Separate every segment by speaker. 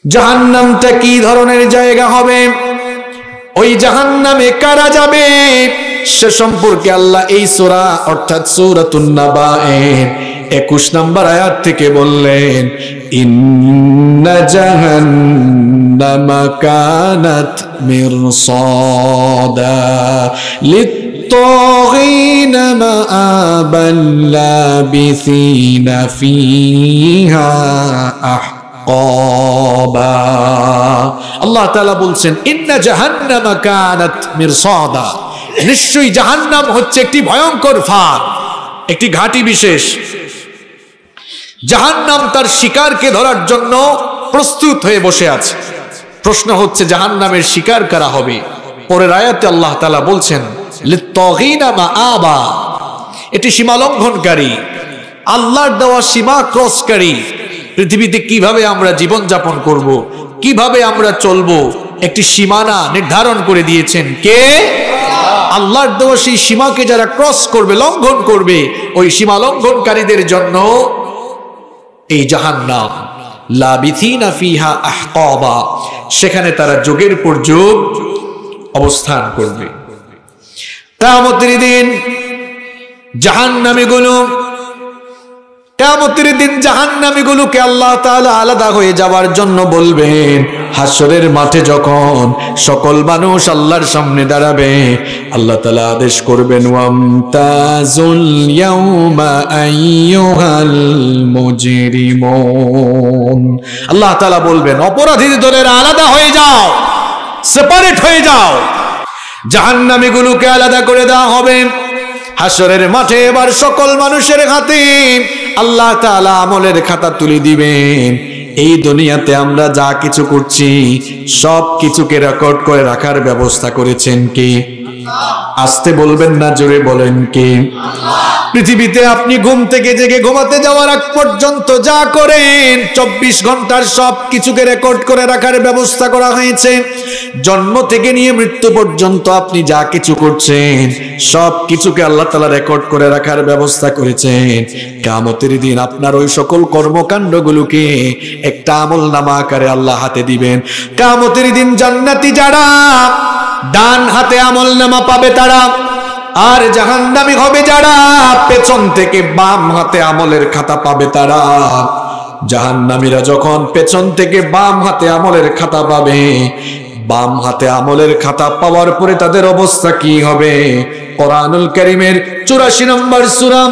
Speaker 1: জাহান্নামটা কি ধরনের জায়গা হবে, ওই জাহান্নামে কারা যাবে সে সম্পর্কে আল্লাহ এই সূরা অর্থাৎ সূরাতুন নাবায়ের 21 নম্বর আয়াত থেকে বললেন, ইন্না জাহান্নামা কানাত মিরসাদা লিত্তাগিনা মাআবান লাবিসিনা ফিহা আহকাবা। আল্লাহ তাআলা বলছেন, ইন্না জাহান্নামা কানাত মিরসাদা, নিশ্চয়ই জাহান্নাম হচ্ছে একটি ভয়ঙ্কর ফাঁদ, একটি ঘাঁটি বিশেষ। জাহান্নাম তার শিকারকে ধরার জন্য প্রস্তুত হয়ে বসে আছে। প্রশ্ন হচ্ছে জাহান্নামের শিকার কারা হবে? পরের আয়াতে আল্লাহ তাআলা বলছেন, লিত্তাগিনা মাআবা, এটি সীমা লঙ্ঘনকারী, আল্লাহর দেওয়া সীমা ক্রসকারী। পৃথিবীতে কিভাবে আমরা জীবন যাপন করব, কিভাবে আমরা চলবো, একটি সীমানা নির্ধারণ করে দিয়েছেন কে? আল্লাহর দেওয়া সেই সীমাকে যারা ক্রস করবে, লঙ্ঘন করবে, ওই সীমা লঙ্ঘনকারীদের জন্য এই জাহান্নাম, লাবিথিনা ফিহা আহকাবা, সেখানে তারা যুগের পর যুগ অবস্থান করবে। কিয়ামতের দিন জাহান্নামীগুলোকে আল্লাহ তাআলা আলাদা হয়ে যাওয়ার জন্য বলবেন। হাসরের মাঠে যখন সকল মানুষ আল্লাহর সামনে দাঁড়াবে, আল্লাহ তাআলা আদেশ করবেন, ওয়ামতাজুল ইয়াউমা আইয়ুহাল মুজরিমুন। আল্লাহ তাআলা বলবেন, অপরাধী দলের আলাদা হয়ে যাও, সেপারেট হয়ে যাও। জাহান্নামীগুলোকে আলাদা করে দেওয়া হবে। হাসরের মাঠে এবার সকল মানুষের হাতে আল্লাহ তাআলা আমলের খাতা তুলে দিবেন। এই দুনিয়াতে আমরা যা কিছু করছি সব কিছুকে রেকর্ড করে রাখার ব্যবস্থা করেছেন কে? আস্তে বলবেন না, জোরে বলেন কে? পৃথিবীতে আপনি ঘুম থেকে জেগে ঘুমাতে যাওয়ার আগ পর্যন্ত যা করেন 24 ঘন্টার সব কিছুকে রেকর্ড করে রাখার ব্যবস্থা করা হয়েছে। জন্ম থেকে নিয়ে মৃত্যু পর্যন্ত আপনি যা কিছু করছেন সব কিছুকে আল্লাহ তাআলা রেকর্ড করে রাখার ব্যবস্থা করেছেন। কিয়ামতের দিন আপনার ওই সকল কর্মকাণ্ডগুলোকে একটা আমলনামা আকারে আল্লাহ হাতে দিবেন। কিয়ামতের দিন জান্নাতি যারা ডান হাতে আমলনামা পাবে তারা, আর জাহান্নামী হবে যারা পেছন থেকে বাম হাতে আমলের খাতা পাবে তারা। জাহান্নামীরা যখন পেছন থেকে বাম হাতে আমলের খাতা পাবে, বাম হাতে আমলের খাতা পাওয়ার পরে তাদের অবস্থা কি হবে? কোরআনুল কারীমের 84 নম্বর সূরা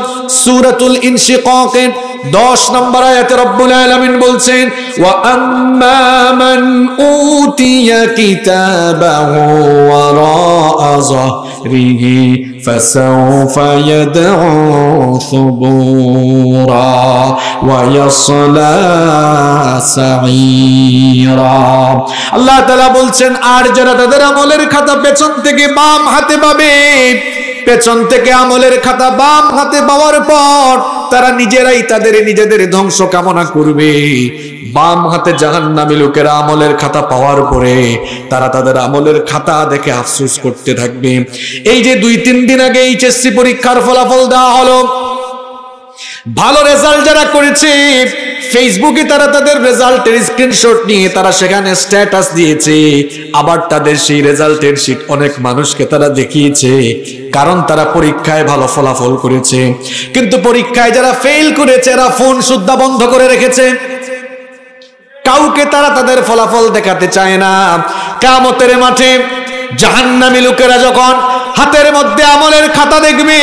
Speaker 1: সূরাতুল ইনশিকাকের 10 নম্বর আয়াতে রব্বুল আলামিন বলছেন, ওয়া আম্মা মান উতিয়া কিতাবাহু ওয়ারাআ যাহরিহি ফাসাউফা ইয়াদউ সুবুরা ওয়া ইয়াসলা সাঈরা। আল্লাহ তাআলা বলছেন, আর যারা তাদের আমলের খাতা পেছন থেকে বাম হাতে পাবে, পেছন থেকে আমলের খাতা বাম হাতে পাওয়ার পর তারা নিজেরাই নিজেদের ধ্বংস কামনা করবে। বাম হাতে জাহান্নামী লোকেরা আমলের খাতা পাওয়ার পরে তারা তাদের আমলের খাতা দেখে আফসোস করতে থাকবে। এই যে 2-3 দিন আগে এইচএসসি পরীক্ষার ফলাফল দেওয়া হলো, ভালো রেজাল্ট যারা করেছে ফেসবুকে তারা তাদের রেজাল্টের স্ক্রিনশট নিয়ে তারা সেখানে স্ট্যাটাস দিয়েছে, আবার তাদের সেই রেজাল্টের শীট অনেক মানুষকে তারা দেখিয়েছে, কারণ তারা পরীক্ষায় ভালো ফলাফল করেছে। কিন্তু পরীক্ষায় যারা ফেল করেছে এরা ফোন সুদ্ধা বন্ধ করে রেখেছে, কাউকে তারা তাদের ফলাফল দেখাতে চায় না। কিয়ামতের মাঠে জাহান্নামী লোকেরা যখন হাতের মধ্যে আমলের খাতা দেখবে,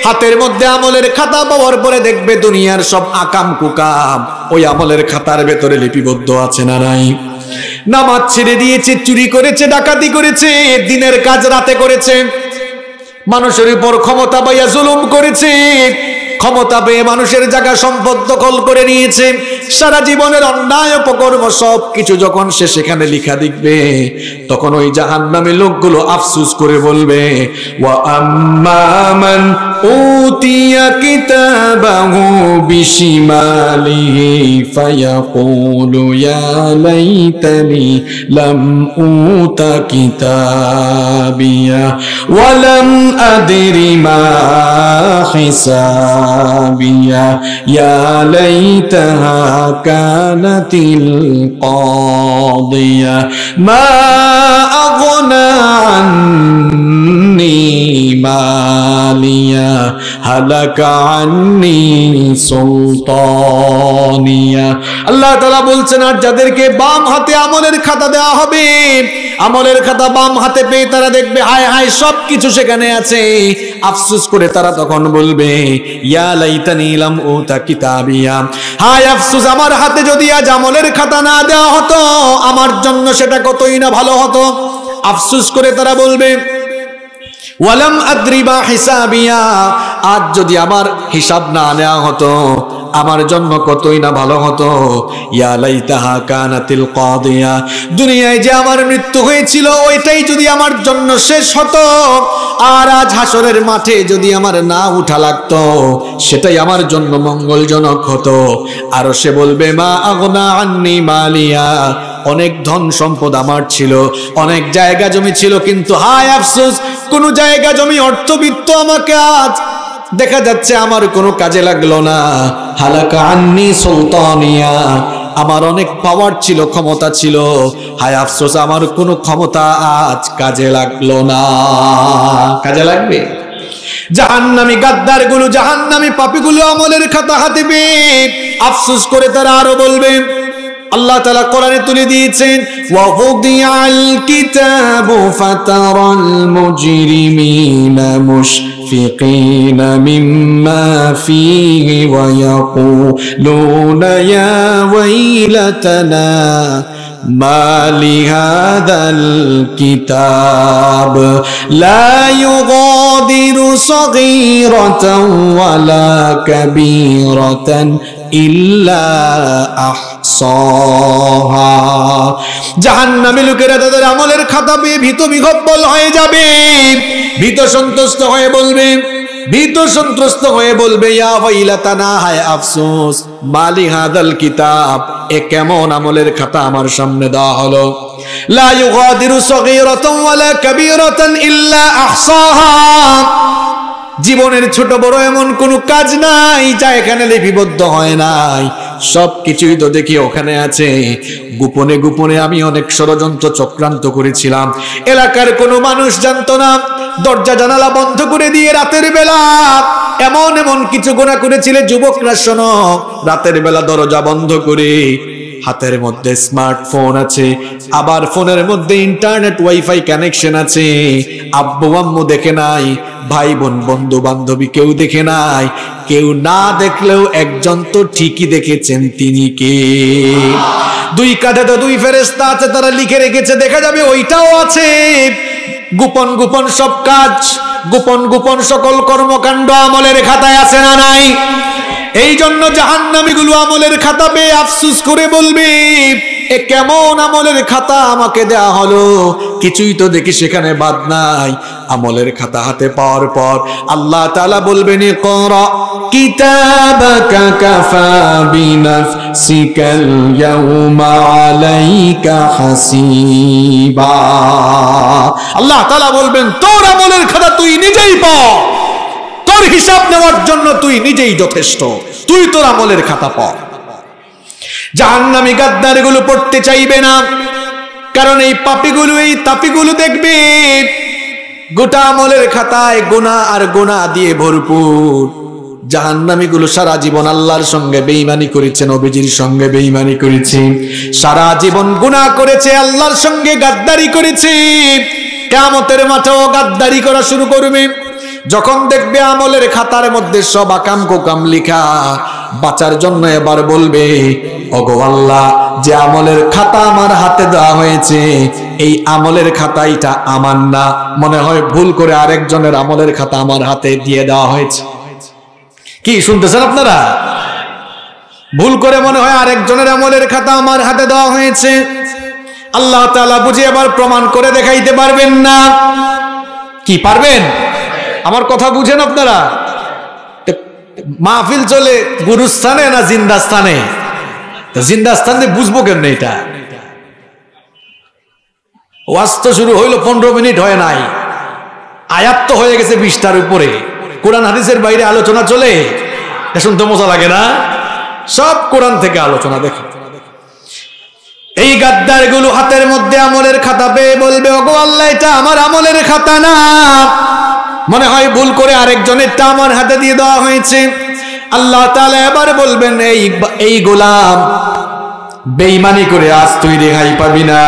Speaker 1: হাতের মধ্যে আমলের খাতা পাওয়ার পরে দেখবে দুনিয়ার সব আকাম কুকাম ওই আমলের খাতার ভেতরে লিপিবদ্ধ আছে না নাই? নামাজ ছেড়ে দিয়েছে, চুরি করেছে, ডাকাতি করেছে, দিনের কাজ রাতে করেছে, মানুষের উপর ক্ষমতা পাইয়া জুলুম করেছে, ক্ষমতা পেয়ে মানুষের জায়গা সম্পদ দখল করে নিয়েছে, সারা জীবনের অন্যায় অপকর্ম সব কিছু যখন সে সেখানে লেখা দেখবে, তখন ওই জাহান্নামী লোকগুলো আফসোস করে বলবে, ওয়া আম্মা মান উতিয়া কিতাবাহু বিশিমালিহি ফায়াকুলু ইয়া লাইতানি লাম উতা কিতাবিয়া ওয়া লাম আদরি মা হিসাবিয়া ইয়া লাইতাহা কানাতিল কাদিয়া মা আগনা আন্নি মালিয়া হালাকা আন্নি সুলতানিয়া। আল্লাহ তাআলা বলছেন, আর যাদেরকে বাম হাতে আমলের খাতা দেওয়া হবে, আমলের খাতা বাম হাতে পেয়ে তারা দেখবে হায় হায় সবকিছু সেখানে আছে। আফসোস করে তারা তখন বলবে, ইয়া লাইতানি লাম উতা কিতাবিয়া, হায় আফসোস আমার হাতে যদি আজ আমলের খাতা না দেওয়া হতো, আমার জন্য সেটা কতই না ভালো হতো। আফসোস করে তারা বলবে, ওয়ালাম আদ্রি মা হিসাবিয়া, আজ যদি আমার হিসাব না নেওয়া হতো আমার জন্য কতই না ভালো হতো। ইয়া লাইতাহা কানাতিল কাদিয়া, দুনিয়ায় যে আমার মৃত্যু হয়েছিল ওইটাই যদি আমার জন্য শেষ হতো, আর আজ হাসরের মাঠে যদি আমার না উঠা লাগতো সেটাই আমার জন্য মঙ্গলজনক হতো। আর সে বলবে, মা আগনা আন্নি মালিয়া, অনেক ধন সম্পদ আমার ছিল, অনেক জায়গা জমি ছিল, কিন্তু হায় আফসোস কোন জায়গা জমি অর্থবিত্ত আমাকে আজ দেখা যাচ্ছে আমার কোনো কাজে লাগলো না। হালাকা আন্নি সুলতানিয়া, আমার অনেক পাওয়ার ছিল, ক্ষমতা ছিল, হায় আফসোস আমার কোনো ক্ষমতা আজ কাজে লাগলো না। কাজে লাগবে? জাহান্নামী গাদ্দার গুলো, জাহান্নামী পাপীগুলো আমলের খাতা হাতে পেয়ে আফসোস করে তারা আরো বলবে, আল্লাহ তাআলা কোরআনে তুলে দিয়েছেন, ওয়া উদিয়াল কিতাবু ফাতারাল মুজরিমিনা মুশফিকিনা মিম্মা ফীহি ওয়া ইয়াকুলুনা ইয়া ওয়াইলাতানা মা লিহাযাল কিতাব লা ইউগাদিরু সগীরাতান ওয়ালা কাবীরাতান ইল্লা আহসাহা। জাহান্নামী লোকেরা তাদের আমলের খাতা পেয়ে ভীত বিহ্বল হয়ে যাবে, ভীত সন্ত্রস্ত হয়ে বলবে, ভীত সন্ত্রস্ত হয়ে বলবে, ইয়া ওয়াইলাতানা, হায় আফসোস, মালি হাদাল কিতাব, এ কেমন আমলের খাতা আমার সামনে দেওয়া হলো। লা ইউগাদিরু সগীরাতান ওয়ালা কাবীরাতান ইল্লা আহসাহা, জীবনের ছোট বড় এমন কোন কাজ নাই যা এখানে লিপিবদ্ধ হয় নাই, সবকিছুই তো দেখি ওখানে আছে। গোপনে গোপনে আমি অনেক ষড়যন্ত্র চক্রান্ত করেছিলাম, এলাকার কোনো মানুষ জানতো না, দরজা জানালা বন্ধ করে দিয়ে রাতের বেলা এমন এমন কিছু গুনাহ করেছিলে। যুবকরা শোনো, রাতের বেলা দরজা বন্ধ করে হাতের মধ্যে স্মার্টফোন আছে, আবার ফোনের মধ্যে ইন্টারনেট ওয়াইফাই কানেকশন আছে, আব্বু আম্মু দেখে নাই, ভাই বোন বন্ধু বান্ধবী কেউ দেখে নাই, কেউ না দেখলেও একজন তো ঠিকই দেখেছেন, তিনি কে? দুই কাঁধে তো দুই ফেরেশতা আছে, তারা লিখে রেখেছে, দেখা যাবে ওইটাও আছে। গোপন গোপন সব কাজ, গোপন গোপন সকল কর্মকাণ্ড আমলের খাতায় আছে না নাই? এই জন্য জাহান্নামীগুলো আমলের খাতা পেয়ে আফসোস করে বলবে, এ কেমন আমলের খাতা আমাকে দেয়া হলো, কিছুই তো দেখি সেখানে বাদ নাই। আমলের খাতা হাতে পাওয়ার পর আল্লাহ তাআলা বলবেন, ইকরা কিতাবাকা কাফা বিনাফসিকাল ইয়াউমা আলাইকা হাসিবা। আল্লাহ তাআলা বলবেন, তোর আমলের খাতা তুই নিজেই পড়, তোর হিসাব নেওয়ার জন্য তুই নিজেই যথেষ্ট, তুই তোর আমলের খাতা পড়। জাহান্নামী গাদ্দারগুলো পড়তে চাইবে না, কারণ এই পাপীগুলো, এই তাপীগুলো দেখবে গোটা আমলের খাতায় গুনাহ আর গুনাহ দিয়ে ভরপুর। জাহান্নামীগুলো সারা জীবন আল্লাহর সঙ্গে বেঈমানি করেছে, নবীজির সঙ্গে বেঈমানি করেছে, সারা জীবন গুনাহ করেছে, আল্লাহর সঙ্গে গাদ্দারি করেছে। কিয়ামতের মাঠেও গাদ্দারি করা শুরু করবে। যখন দেখবে আমলের খাতার মধ্যে সব আকাম কোকাম লেখা, বাঁচার জন্য এবার বলবে, ওগো আল্লাহ, যে আমলের খাতা আমার হাতে দেওয়া হয়েছে এই আমলের খাতা এটা আমার না, মনে হয় ভুল করে আরেকজনের আমলের খাতা আমার হাতে দিয়ে দেওয়া হয়েছে। কি শুনতেছেন আপনারা? ভুল করে মনে হয় আরেকজনের আমলের খাতা আমার হাতে দেওয়া হয়েছে। আল্লাহ তাআলা বুঝে এবার প্রমাণ করে দেখাইতে পারবেন না। কি পারবেন? আমার কথা বুঝেন আপনারা? মাহফিল চলে গুরুস্থানে না জিন্দাস্থানে? জিন্দাস্থানে বুঝবো কেমনে এটা? ওয়াজ তো শুরু হইলো 15 মিনিট হয় নাই, আয়াত তো হয়ে গেছে 20টার উপরে। কোরআন হাদিসের বাইরে আলোচনা চলে, শুনতে মজা লাগে না? সব কোরআন থেকে আলোচনা। দেখেন এই গাদ্দার গুলো হাতের মধ্যে আমলের খাতা পেয়ে বলবে, ওগো আল্লাহ, এটা আমার আমলের খাতা না, মনে হয় ভুল করে আরেকজনেরটা আমার হাতে দিয়ে দেওয়া হয়েছে। আল্লাহ তাআলা এবার বলবেন, এই গোলাম, বেঈমানি করে আজ তুই রেহাই পাবি না।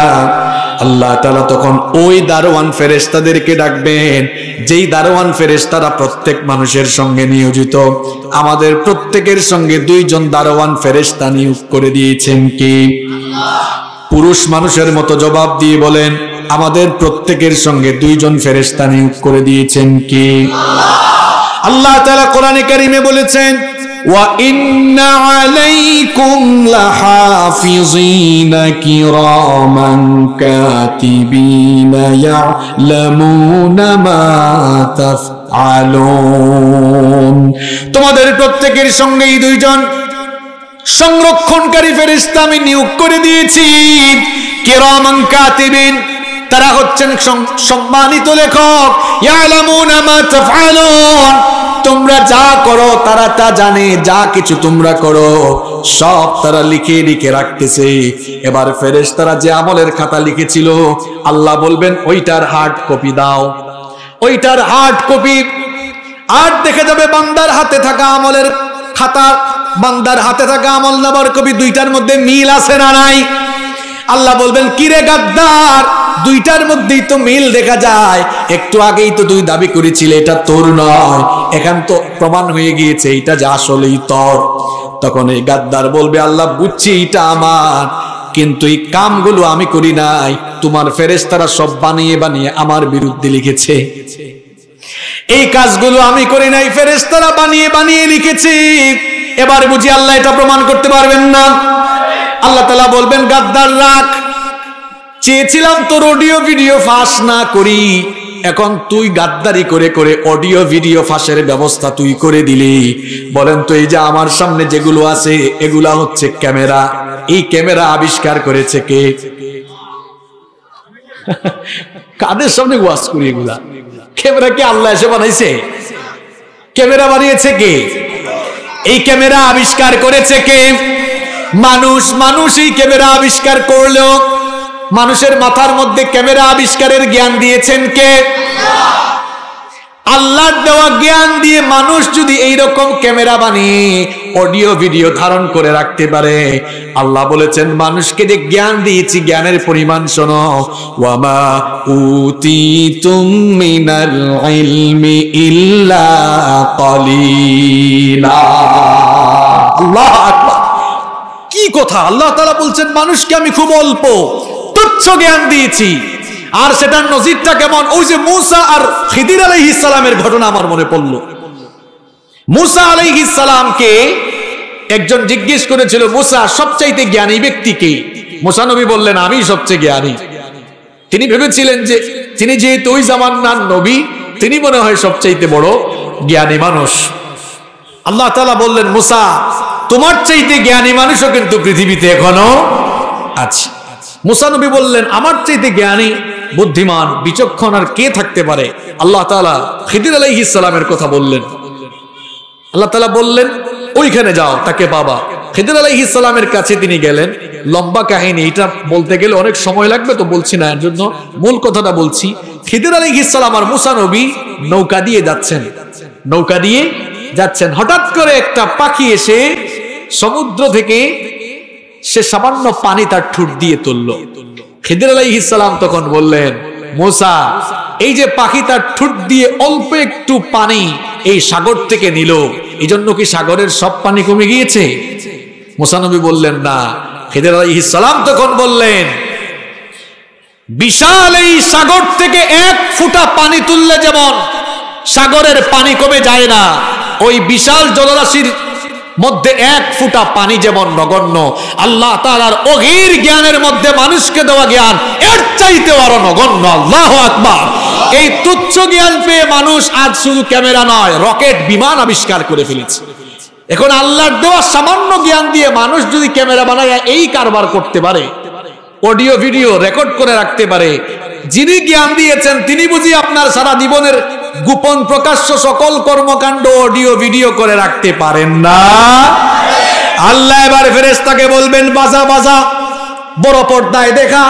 Speaker 1: আল্লাহ তাআলা তখন ওই দারোয়ান ফেরেশতাদেরকে ডাকবেন, যেই দারোয়ান ফেরেশতারা প্রত্যেক মানুষের সঙ্গে নিয়োজিত। আমাদের প্রত্যেকের সঙ্গে 2 জন দারোয়ান ফেরেশতা নিয়োগ করে দিয়েছেন কি পুরুষ মানুষের মতো জবাব দিয়ে বলেন, আমাদের প্রত্যেকের সঙ্গে 2 জন ফেরেশতা নিয়োগ করে দিয়েছেন কি আল্লাহ তাআলা কোরআনে কারীমে বলেছেন, ওয়া ইন্না আলাইকুম লাহাফিযিনা কিরামান কাতিবিনা ইয়ালামুনা মা তাফআলুন। তোমাদের প্রত্যেকের সঙ্গেই 2 জন সংরক্ষণকারী ফেরেশতা আমি নিয়োগ করে দিয়েছি। কিরামান কাতিবিন, তারা হচ্ছেন সম্মানিত লেখক। ইয়ালামুনা মা তাফআলুন, তোমরা যা করো তারা তা জানে, যা কিছু তোমরা করো সব তারা লিখে লিখে রাখতেছে। এবার ফেরেশতারা যে আমলের খাতা লিখেছিল, আল্লাহ বলবেন ওইটার হার্ড কপি দাও। ওইটার হার্ড কপি আর দেখে যাবে বান্দার হাতে থাকা আমলের খাতা, বান্দার হাতে থাকা আমল নামার কপি, 2টার মধ্যে মিল আছে না নাই? আল্লাহ বলবেন, কিরে গাদ্দার, 2টার মধ্যেই তো মিল দেখা যায়, একটু আগেই তো তুই দাবি করেছিলে এটা তোর নয়, এখন তো প্রমাণ হয়ে গিয়েছে এটা যে আসলেই তোর। তখন এই গাদ্দার বলবে, আল্লাহ বুঝছি এটা আমার, কিন্তু এই কামগুলো আমি করি নাই, তোমার ফেরেশতারা সব বানিয়ে বানিয়ে আমার বিরুদ্ধে লিখেছে। এই কাজগুলো আমি করি নাই, ফেরেশতারা বানিয়ে বানিয়ে লিখেছি। এবার বুঝি আল্লাহ এটা প্রমাণ করতে পারবেন না? আল্লাহ তাআলা বলবেন, গাদ্দার রাখ, চেয়েছিলাম তোর অডিও ভিডিও ফাঁস না করি, এখন তুই গাদ্দারি করে করে অডিও ভিডিও ফাঁসের ব্যবস্থা তুই করে দিলি। বলেন তো, এই যে আমার সামনে যেগুলো আছে এগুলা হচ্ছে ক্যামেরা। এই ক্যামেরা আবিষ্কার করেছে কে? কাদের সামনে ওয়াজ করি এগুলা? ক্যামেরা কি আল্লাহ এসে বানাইছে? ক্যামেরা বানিয়েছে কে? এই ক্যামেরা আবিষ্কার করেছে কে? মানুষ। মানুষ এই ক্যামেরা আবিষ্কার করলো। মানুষের মাথার মধ্যে ক্যামেরা আবিষ্কারের জ্ঞান দিয়েছেন কে? আল্লাহর দেওয়া জ্ঞান দিয়ে মানুষ যদি এইরকম ক্যামেরা বানিয়ে অডিও ভিডিও ধারণ করে রাখতে পারে, আল্লাহ বলেছেন মানুষকে যে জ্ঞান দিয়েছি জ্ঞানের পরিমাণ শোনো, ওয়ামা উতিতুম মিনাল ইলমি ইল্লা কলিলা। আল্লাহু আকবার, কি কথা! আল্লাহ তাআলা বলছেন মানুষকে আমি খুব অল্প তুচ্ছ জ্ঞান দিয়েছি। আর সেটার নজিরটা কেমন? ওই যে মূসা আর খিদির আলাইহিস সালামের ঘটনা আমার মনে পড়ল। মূসা আলাইহিস সালামকে একজন জিজ্ঞেস করেছিল, মূসা সবচাইতে জ্ঞানী ব্যক্তি কে? মূসা নবী বললেন, আমি সবচেয়ে জ্ঞানী। তিনি ভেবেছিলেন যে তিনি যেহেতু ওই জামানার নবী, তিনি মনে হয় সবচাইতে বড় জ্ঞানী মানুষ। আল্লাহ তাআলা বললেন, মূসা তোমার চাইতে জ্ঞানী মানুষও কিন্তু পৃথিবীতে এখনো আছে। মূসা নবী বললেন, আমার চাইতে জ্ঞানী, বুদ্ধিমান, বিচক্ষণ আর কে থাকতে পারে? আল্লাহ তাআলা খিদির আলাইহিস সালামের কথা বললেন। আল্লাহ তাআলা বললেন, ওইখানে যাও, তাকে পাবা। খিদির আলাইহিস সালামের কাছে তিনি গেলেন। লম্বা কাহিনী, এটা বলতে গেলে অনেক সময় লাগবে, তো বলছি না, এর জন্য মূল কথাটা বলছি। খিদির আলাইহিস সালাম আর মূসা নবী নৌকা দিয়ে যাচ্ছেন। নৌকা দিয়ে যাচ্ছেন, হঠাৎ করে একটা পাখি এসে সমুদ্র থেকে সে সামান্য পানি তার ঠোঁট দিয়ে তুলল। খিদির আলাইহিস সালাম তখন বললেন, মূসা, এই যে পাখি তার ঠোঁট দিয়ে অল্প একটু পানি এই সাগর থেকে নিল, এই জন্য কি সাগরের সব পানি কমে গিয়েছে? মূসা নবী বললেন না। খিদির আলাইহিস সালাম তখন বললেন, বিশাল এই সাগর থেকে 1 ফোঁটা পানি তুললে যেমন সাগরের পানি কমে যায় না, ওই বিশাল জলরাশির মধ্যে 1 ফোঁটা পানি যেমন নগণ্য, আল্লাহ তাআলার অগীর জ্ঞানের মধ্যে মানুষকে দেওয়া জ্ঞান এর চাইতেও আরো নগণ্য। আল্লাহু আকবার। এই তুচ্ছ জ্ঞান পেয়ে মানুষ আজ শুধু ক্যামেরা নয়, রকেট, বিমান আবিষ্কার করে ফেলেছে। এখন আল্লাহর দেওয়া সামান্য জ্ঞান দিয়ে মানুষ যদি ক্যামেরা বানায় এই কারবার করতে পারে, অডিও ভিডিও রেকর্ড করে রাখতে পারে, যিনি জ্ঞান দিয়েছেন তিনি বুঝি আপনার সারা জীবনের গোপন প্রকাশ্য সকল কর্মকাণ্ড অডিও ভিডিও করে রাখতে পারেন না? আল্লাহ এবার ফেরেশতাকে বলবেন বাজা বাজা, বড় পর্দায় দেখা।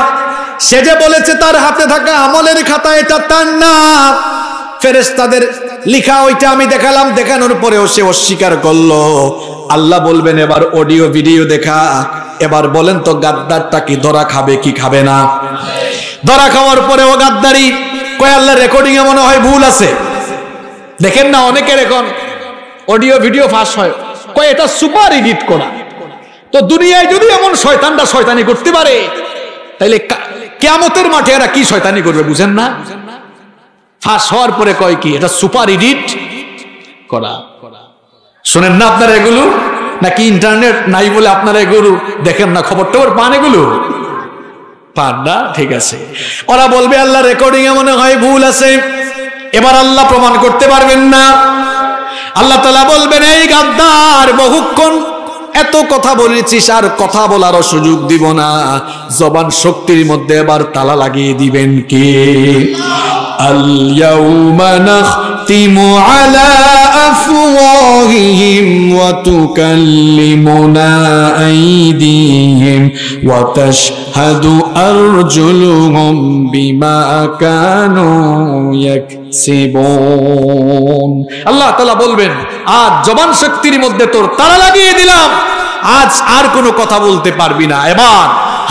Speaker 1: সে যে বলেছে তার হাতে থাকা আমলের খাতা এটা তার না, ফেরেশতাদের লিখা ওইটা আমি দেখালাম, দেখানোর পরেও সে অস্বীকার করলো। আল্লাহ বলবেন এবার অডিও ভিডিও দেখা, এবার বলেন তো গাদ্দারটা কি ধরা খাবে কি খাবে না? ধরা খাওয়ার পরেও গাদ্দারি কয় আল্লাহ রেকর্ডিং এ মনে হয় ভুল আছে। দেখেন না অনেকের এখন অডিও ভিডিও ফাঁস হয়, কয় এটা সুপার এডিট করা। তো দুনিয়ায় যদি এমন শয়তানরা শয়তানি করতে পারে, তাইলে কিয়ামতের মাঠে এরা কি শয়তানি করবে বুঝেন না? ফাঁস হওয়ার পরে কয় কি এটা সুপার এডিট করা। শোনেন না আপনারা এগুলো, নাকি ইন্টারনেট নাই বলে আপনারা এগুলো দেখেন না? খবর টবর পান এগুলো পান না? ঠিক আছে, ওরা বলবে আল্লাহ রেকর্ডিং এ মনে হয় ভুল আছে। এবার আল্লাহ প্রমাণ করতে পারবেন না। আল্লাহ তাআলা বলবেন এই গাদ্দার, বহুক্ষণ এত কথা বলেছিস, আর কথা বলারও সুযোগ দিব না। জবান শক্তির মধ্যে এবার তালা লাগিয়ে দিবেন কে? আল ইয়াউমা নাখতিমু আলা আফওয়াহিহিম ওয়া তুকাল্লিমুনা আইদিহিম ওয়া তাশহাদু আরজুলুহুম বিমা কানু ইয়াকসিবুন। আল্লাহ তাআলা বলবেন আজ জবান শক্তির মধ্যে তোর তালা লাগিয়ে দিলাম, আজ আর কোনো কথা বলতে পারবি না। এবার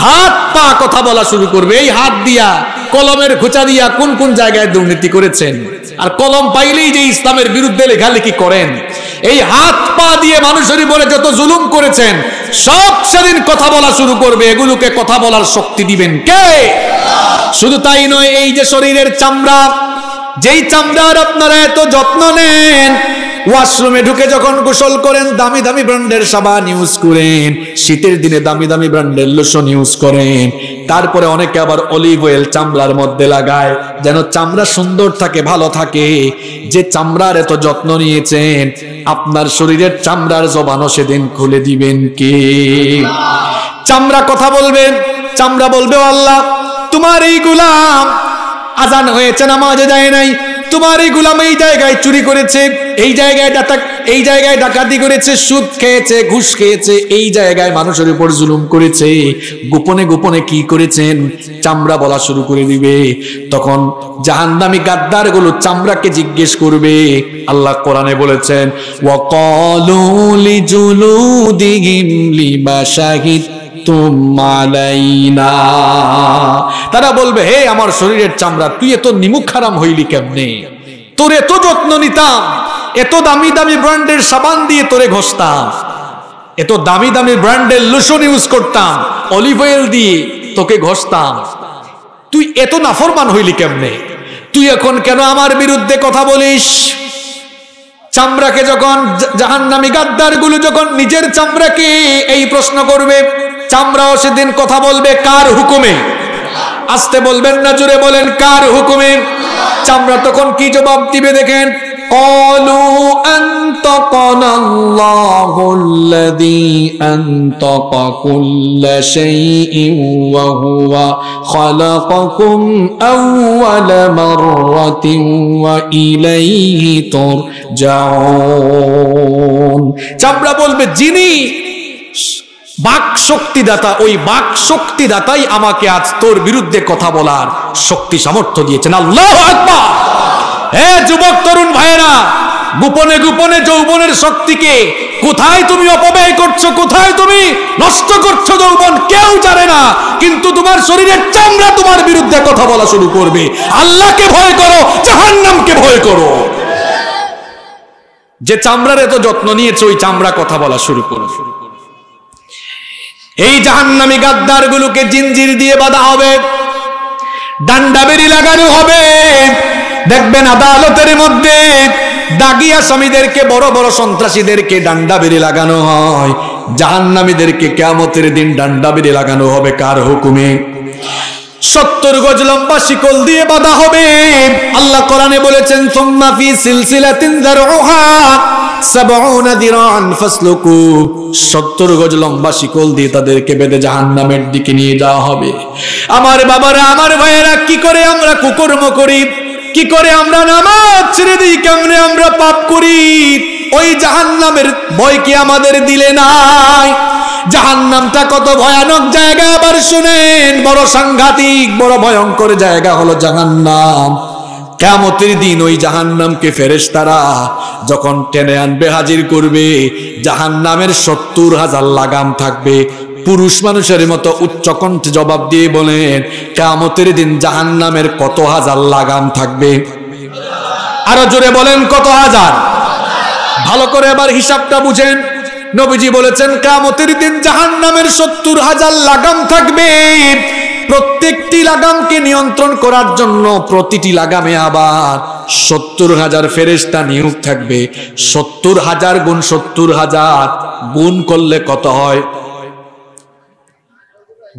Speaker 1: হাত পা কথা বলা শুরু করবে। এই হাত দিয়া, কলমের খোঁচা দিয়া কোন কোন জায়গায় দুর্নীতি করেছেন, আর কলম পাইলেই যে ইসলামের বিরুদ্ধে লেখালেখি করেন, এই হাত পা দিয়ে মানুষের উপরে যত জুলুম করেছেন সব সেদিন কথা বলা শুরু করবে। এগুলোকে কথা বলার শক্তি দিবেন কে? শুধু তাই নয়, এই যে শরীরের চামড়া, যেই চামড়ার আপনারা এত যত্ন নেন, ওয়াশরুমে ঢুকে যখন গোসল করেন দামি দামি ব্র্যান্ডের সাবান ইউজ করেন, শীতের দিনে দামি দামি ব্র্যান্ডের লোশন ইউজ করেন, তারপরে অনেকে আবার অলিভ অয়েল চামড়ার মধ্যে লাগায় যেন চামড়া সুন্দর থাকে, ভালো থাকে। যে চামড়ার এত যত্ন নিয়েছেন, আপনার শরীরের চামড়ার জবানও সেদিন খুলে দিবেন কে? চামড়া কথা বলবেন, চামড়া বলবে আল্লাহ তোমার এই গোলাম আজান হয়েছে নামাজে যায় নাই, তোমার এই গোলাম এই জায়গায় চুরি করেছে, এই জায়গায় ডাকাতি করেছে, সুদ খেয়েছে, ঘুষ খেয়েছে, এই জায়গায় মানুষের উপর জুলুম করেছে, গোপনে গোপনে কি করেছেন চামড়া বলা শুরু করে দিবে। তখন জাহান্নামী গাদ্দার গুলো চামড়াকে জিজ্ঞেস করবে। আল্লাহ কোরআনে বলেছেন ওয়াকালু লিজুলুদিহিম লিমা শাহিদতুম আলাইনা, তারা বলবে হে আমার শরীরের চামড়া, তুই এত নিমুখ হারাম হইলি কেমনে? তোর এত যত্ন নিতাম, এত দামি দামি ব্র্যান্ডের সাবান দিয়ে তোরে ঘষতাম, এত দামি দামি ব্র্যান্ডের লোশন ইউজ করতাম, অলিভ অয়েল দিয়ে তোকে ঘষতাম, তুই এত নাফরমান হইলি কেমনে? তুই এখন কেন আমার বিরুদ্ধে কথা বলিস? চামড়াকে যখন জাহান্নামী গাদ্দার গুলো যখন নিজের চামড়াকে এই প্রশ্ন করবে, চামড়াও সেদিন কথা বলবে কার হুকুমে? আস্তে বলবেন না, জোরে বলেন কার হুকুমে? চামড়া তখন কি জবাব দিবে দেখেন, ক্বালু আনতাকানাল্লাহুল্লাযী আনতাকা কুল্লা শাইইন ওয়া হুয়া খালাকাকুম আউওয়ালা মাররাতিন ওয়া ইলাইহি তুরজাউন। চামড়া বলবে যিনি বাক শক্তিদাতা, ওই বাক শক্তিদাতাই আমাকে আজ তোর বিরুদ্ধে কথা বলার শক্তি সামর্থ্য দিয়েছেন। আল্লাহু আকবার। হে যুবক তরুণ ভাইয়েরা, গোপনে গোপনে যৌবনের শক্তিকে কোথায় তুমি অপব্যয় করছো, কোথায় তুমি নষ্ট করছো যৌবন কেউ জানে না, কিন্তু তোমার শরীরের চামড়া তোমার বিরুদ্ধে কথা বলা শুরু করবে। আল্লাহকে ভয় করো, জাহান্নামকে ভয় করো। যে চামড়ার এত যত্ন নিয়েছে ওই চামড়া কথা বলা শুরু করো। এই জাহান্নামী গাদ্দার গুলোকে জিনজির দিয়ে বাঁধা হবে, ডান্ডা বেরি লাগানো হবে। দেখবেন আদালতের মধ্যে দাগী আসামীদেরকে, বড় বড় সন্ত্রাসীদেরকে ডান্ডা বেরি লাগানো হয়, জাহান্নামীদেরকে কিয়ামতের দিন ডান্ডা বেরি লাগানো হবে কার হুকুমে? 70 গজ লম্বা শিকল দিয়ে বাঁধা হবে। আল্লাহ কোরআনে বলেছেন সুম্মা ফি সিলসিলাতিন যারউহা 70 দিরান ফাসলুকু, 70 গজ লম্বা শিকল দিয়ে তাদেরকে বেঁধে জাহান্নামের দিকে নিয়ে যাওয়া হবে। আমার বাবারা, আমার ভাইয়েরা, কি করে আমরা কুকর্ম করি, কি করে আমরা নামাজ ছেড়ে দিই, কেমনে আমরা পাপ করি, ওই জাহান্নামের ভয় কি আমাদের দিলে নাই? জাহান্নামটা কত ভয়ানক জায়গা আবার শুনেন, বড় সাংঘাতিক বড় ভয়ঙ্কর জায়গা হলো জাহান্নাম। কিয়ামতের দিন ওই জাহান্নামকে ফেরেশতারা যখন টেনে আনবে, হাজির করবে, জাহান্নামের 70,000 লাগাম থাকবে। পুরুষ মানুষের মতো উচ্চ কণ্ঠে জবাব দিয়ে বলেন, কিয়ামতের দিন জাহান্নামের কত হাজার লাগাম থাকবে? আরো জোরে বলেন, কত হাজার? ভালো করে এবার হিসাবটা বুঝেন। নবীজি বলেছেন কিয়ামতের দিন জাহান্নামের 70,000 লাগাম থাকবে। প্রত্যেকটি লাগামকে নিয়ন্ত্রণ করার জন্য প্রতিটি লাগামে আবার 70,000 ফেরেশতা নিয়োগ থাকবে। 70,000 গুণ 70,000 গুণ করলে কত হয়?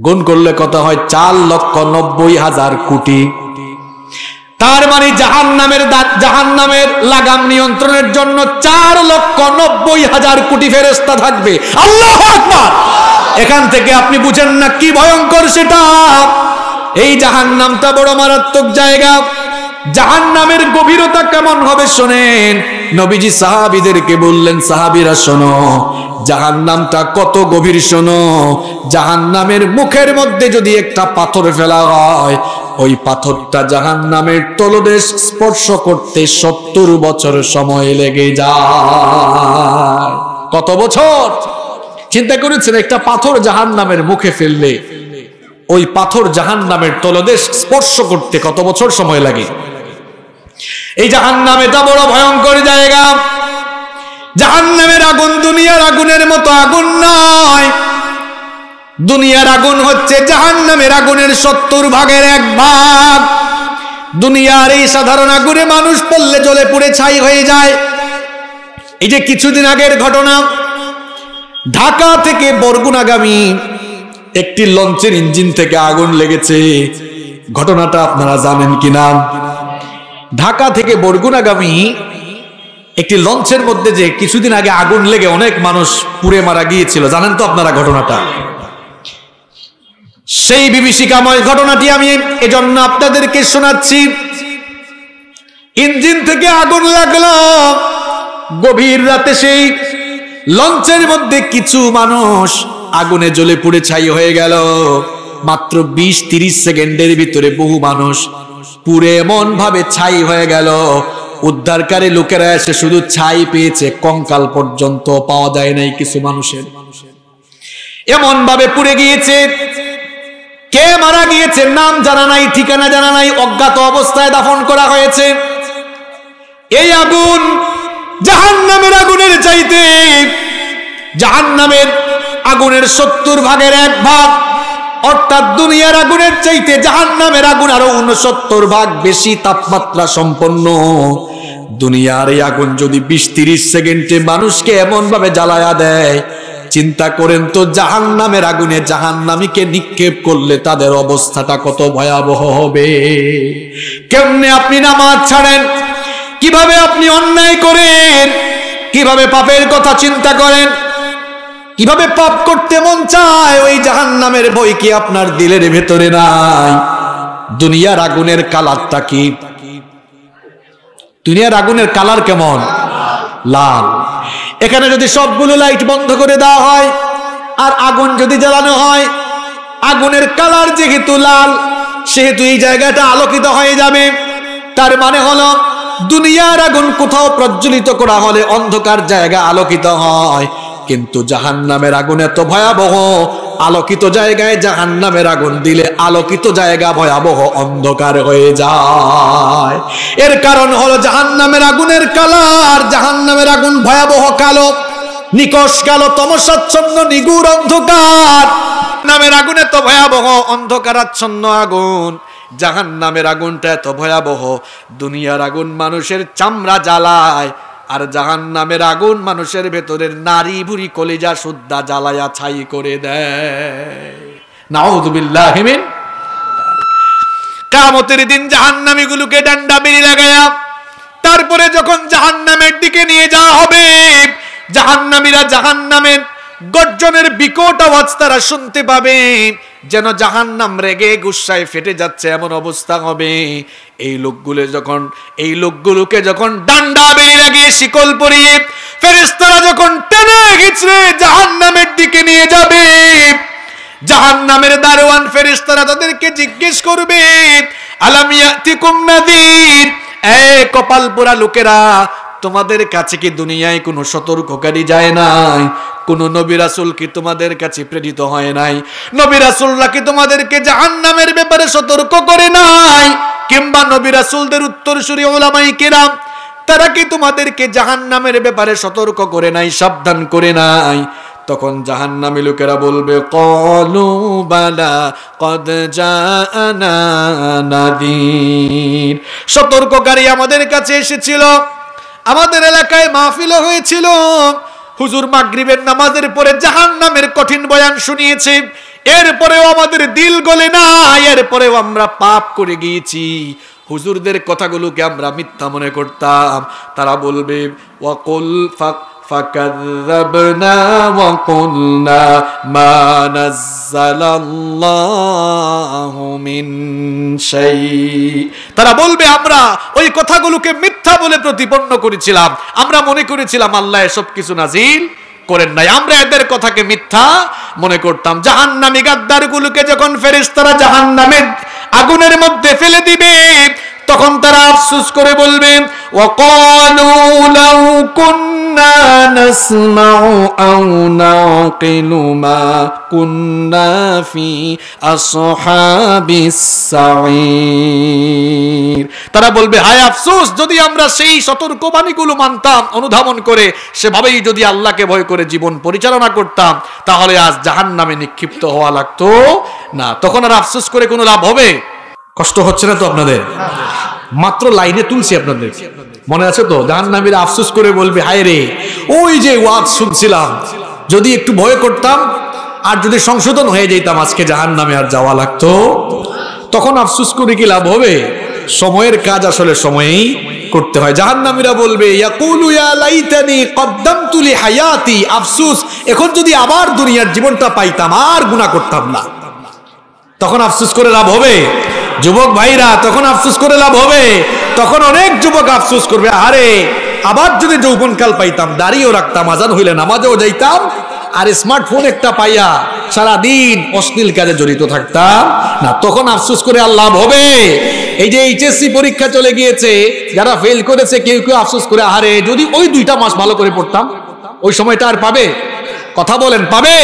Speaker 1: গুণ করলে কত হয়? 4,90,000 কোটি। তার মানে জাহান্নামের লাগাম নিয়ন্ত্রণের জন্য 4,90,000 কোটি ফেরেশতা থাকবে। আল্লাহু আকবার! এখান থেকে আপনি বুঝেন না কি ভয়ঙ্কর সেটা। এই জাহান্নামটা বড় মারাত্মক জায়গা। জাহান্নামের গভীরতা কেমন হবে শোনেন। নবীজি সাহাবীদেরকে বললেন, সাহাবীরা শোনো, জাহান্নামটা কত গভীর শোনো। জাহান্নামের মুখের মধ্যে যদি একটা পাথর ফেলা হয়, ওই পাথরটা জাহান্নামের তলদেশ স্পর্শ করতে 70 বছর সময় লেগে যায়। কত বছর? চিন্তা করেছেন, একটা পাথর জাহান্নামের মুখে ফেললে ওই পাথর জাহান্নামের তলদেশ স্পর্শ করতে কত বছর সময় লাগে? এই জাহান্নাম এটা বড় ভয়ঙ্কর জায়গা। জাহান্নামের আগুন দুনিয়ার আগুনের মতো আগুন নয়। দুনিয়ার আগুন হচ্ছে জাহান্নামের আগুনের 70 ভাগের 1 ভাগ। দুনিয়ার এই সাধারণ আগুনে মানুষ পড়লে জ্বলে পুড়ে ছাই হয়ে যায়। এই যে কিছুদিন আগের ঘটনা, ঢাকা থেকে বরগুনাগামী একটি লঞ্চের ইঞ্জিন থেকে আগুন লেগেছে। ঘটনাটা আপনারা জানেন কিনা? ঢাকা থেকে বরগুনাগামী একটি লঞ্চের মধ্যে যে কিছুদিন আগে আগুন লেগে অনেক মানুষ পুড়ে মারা গিয়েছিল, জানেন তো আপনারা ঘটনাটা? সেই বিভীষিকাময় ঘটনাটি আমি এজন্য আপনাদেরকে শোনাচ্ছি। ইঞ্জিন থেকে আগুন লাগলো, গভীর রাতে সেই লঞ্চের মধ্যে কিছু মানুষ আগুনে জ্বলে পুড়ে ছাই হয়ে গেল। মাত্র 20-30 সেকেন্ডের ভিতরে বহু মানুষ পুড়ে এমন ভাবে ছাই হয়ে গেল, উদ্ধারকারী লোকেরা এসে শুধু ছাই পেয়েছে, কঙ্কাল পর্যন্ত পাওয়া যায় নাই কিছু মানুষের। এমন ভাবে পুড়ে গিয়েছে, কে মারা গিয়েছে নাম জানা নাই, ঠিকানা জানা নাই, অজ্ঞাত অবস্থায় দাফন করা হয়েছে। এই আগুন জাহান্নামের আগুনের চাইতে, জাহান্নামের আগুনের 70 ভাগের 1 ভাগ, অর্থাৎ দুনিয়ার আগুনের চাইতে জাহান্নামের আগুন আরো 69 ভাগ বেশি তাপমাত্রা সম্পন্ন। দুনিয়ার এই আগুন যদি 20-30 সেকেন্ডে মানুষকে এমন ভাবে জ্বালায়া দেয়, চিন্তা করেন তো জাহান্নামের আগুনে জাহান্নামীকে নিক্ষেপ করলে তাদের অবস্থাটা কত ভয়াবহ হবে। কেমনে আপনি নামাজ ছাড়েন, কিভাবে আপনি অন্যায় করেন, কিভাবে পাপের কথা চিন্তা করেন, কিভাবে পাপ করতে মন চায়, ওই জাহান্নামের ভয় কি আপনার দিলের ভেতরে নাই? দুনিয়ার আগুনের কালারটা কি? দুনিয়ার আগুনের কালার কেমন? লাল। এখানে যদি সবগুলো লাইট বন্ধ করে দেওয়া হয় আর আগুন যদি জ্বালানো হয়, আগুনের কালার যেহেতু লাল, সেহেতু এই জায়গাটা আলোকিত হয়ে যাবে। তার মানে হলো দুনিয়ার আগুন কোথাও প্রজ্বলিত করা হলে অন্ধকার জায়গা আলোকিত হয়, কিন্তু জাহান্নামের আগুন এত ভয়াবহ, আলোকিত জায়গায় জাহান্নামের আগুন দিলে আলোকিত জায়গা ভয়াবহ অন্ধকার হয়ে যায়। এর কারণ হলো জাহান্নামের আগুনের কালার, জাহান্নামের আগুন ভয়াবহ কালো, নিকষ কালো, তমসাচ্ছন্ন নিগুড় অন্ধকার। নামের আগুন এত ভয়াবহ, অন্ধকারাচ্ছন্ন আগুন। জাহান্নামের আগুনটা এত ভয়াবহ, দুনিয়ার আগুন মানুষের চামড়া জ্বালায়, আর জাহান্নামের আগুন মানুষের ভেতরের নারী ভুঁড়ি কলিজা সুদ্ধা জ্বালায়া ছাই করে দেয়। নাউযুবিল্লাহি মিন। কিয়ামতের দিন জাহান্নামীগুলোকে ডান্ডা বেরি লাগায়া তারপরে যখন জাহান্নামের দিকে নিয়ে যাওয়া হবে, জাহান্নামীরা জাহান্নামের গর্জনের বিকট আওয়াজ তারা শুনতে পাবে, যেন জাহান্নাম রেগে গুসায় ফেটে যাচ্ছে এমন অবস্থা হবে। এই লোকগুলোকে যখন ডান্ডা বেরি লাগিয়ে শিকল পরিয়ে ফেরেশতারা যখন টেনে হিচড়ে জাহান্নামের দিকে নিয়ে যাবে, জাহান্নামের দারোয়ান ফেরেশতারা তাদেরকে জিজ্ঞেস করবে, আলাম ইয়াতিকুম নাযীর, কপাল পোড়া লোকেরা, তোমাদের কাছে কি দুনিয়ায় কোনো সতর্ককারী যায় নাই? কোন নবী রাসূল কি তোমাদের কাছে প্রেরিত হয় নাই? নবী রাসূলরা কি তোমাদেরকে জাহান্নামের ব্যাপারে সতর্ক করে নাই? কিংবা নবী রাসূলদের উত্তরসূরি উলামায়ে কেরাম তারা কি তোমাদেরকে জাহান্নামের ব্যাপারে সতর্ক করে নাই, সাবধান করে নাই? তখন জাহান্নামী লোকেরা বলবে, ক্বালু বালা ক্বাদ জাআনা নাযীর, সতর্ককারী আমাদের কাছে এসেছিল, আমাদের এলাকায় মাহফিল হয়েছিল, হুজুর মাগরিবের নামাজের পরে জাহান্নামের কঠিন বয়ান শুনিয়েছে, এরপরেও আমাদের দিল গলে না, এরপরেও আমরা পাপ করে গিয়েছি, হুজুরদের কথাগুলোকে আমরা মিথ্যা মনে করতাম। তারা বলবে, ওয়াকুল ফাকাযযাবনা ওয়া কুলনা মা নাযালাল্লাহু মিন শাই। তারা বলবে, আমরা ওই কথাগুলোকে মিথ্যা বলে প্রতিপন্ন করেছিলাম, আমরা মনে করেছিলাম আল্লাহ এসব কিছু নাজিল করেন নাই, আমরা এদের কথাকে মিথ্যা মনে করতাম। জাহান্নামী গাদ্দারগুলোকে যখন ফেরেশতারা জাহান্নামের আগুনের মধ্যে ফেলে দিবে, তখন তারা আফসোস করে বলবে, ওয়াকালু লাউ কুন্না নাসমাউ আও নাকিলু মা কুন্না ফি আসহাবিস সাঈর। তারা বলবে, হায় আফসোস, যদি আমরা সেই সতর্কবাণীগুলো মানতাম, অনুধাবন করে সেভাবেই যদি আল্লাহকে ভয় করে জীবন পরিচালনা করতাম, তাহলে আজ জাহান্নামে নিক্ষিপ্ত হওয়া লাগতো না। তখন আর আফসোস করে কোনো লাভ হবে? কষ্ট হচ্ছে না তো আপনাদের? মাত্র লাইনে তুলছি আপনাদের, মনে আছে তো? জাহান্নামীরা আফসোস করে বলবে, হায় রে, ওই যে ওয়াজ শুনছিলাম, যদি একটু ভয় করতাম আর যদি সংশোধন হয়ে যেতাম, আজকে জাহান্নামে আর যাওয়া লাগতো। তখন আফসোস করে কি লাভ হবে? সময়ের কাজ আসলে সময়েই করতে হয়। জাহান্নামীরা বলবে, ইয়াকুলু ইয়া লাইতানি কদ্দামতু লি হায়াতি, আফসোস, এখন যদি আবার দুনিয়ার জীবনটা পাইতাম আর গুনাহ করতাম না। তখন আফসোস করে লাভ হবে? যুবক ভাইরা, তখন আফসোস করে লাভ হবে? তখন অনেক যুবক আফসোস করবে, আরে আবার যদি যৌবনকাল পাইতাম, দাড়িও রাখতাম, আজান হইলে নামাজেও যাইতাম, আর স্মার্টফোন একটা পাইয়া সারাদিন অশ্লীল কাজে জড়িত থাকতাম না। তখন আফসোস করে আর লাভ হবে? এই যে এইচএসসি পরীক্ষা চলে গিয়েছে, যারা ফেল করেছে, কেউ কেউ আফসোস করে, আরে যদি ওই 2টা মাস ভালো করে পড়তাম, ওই সময়টা আর পাবে? কথা বলেন, পাবে?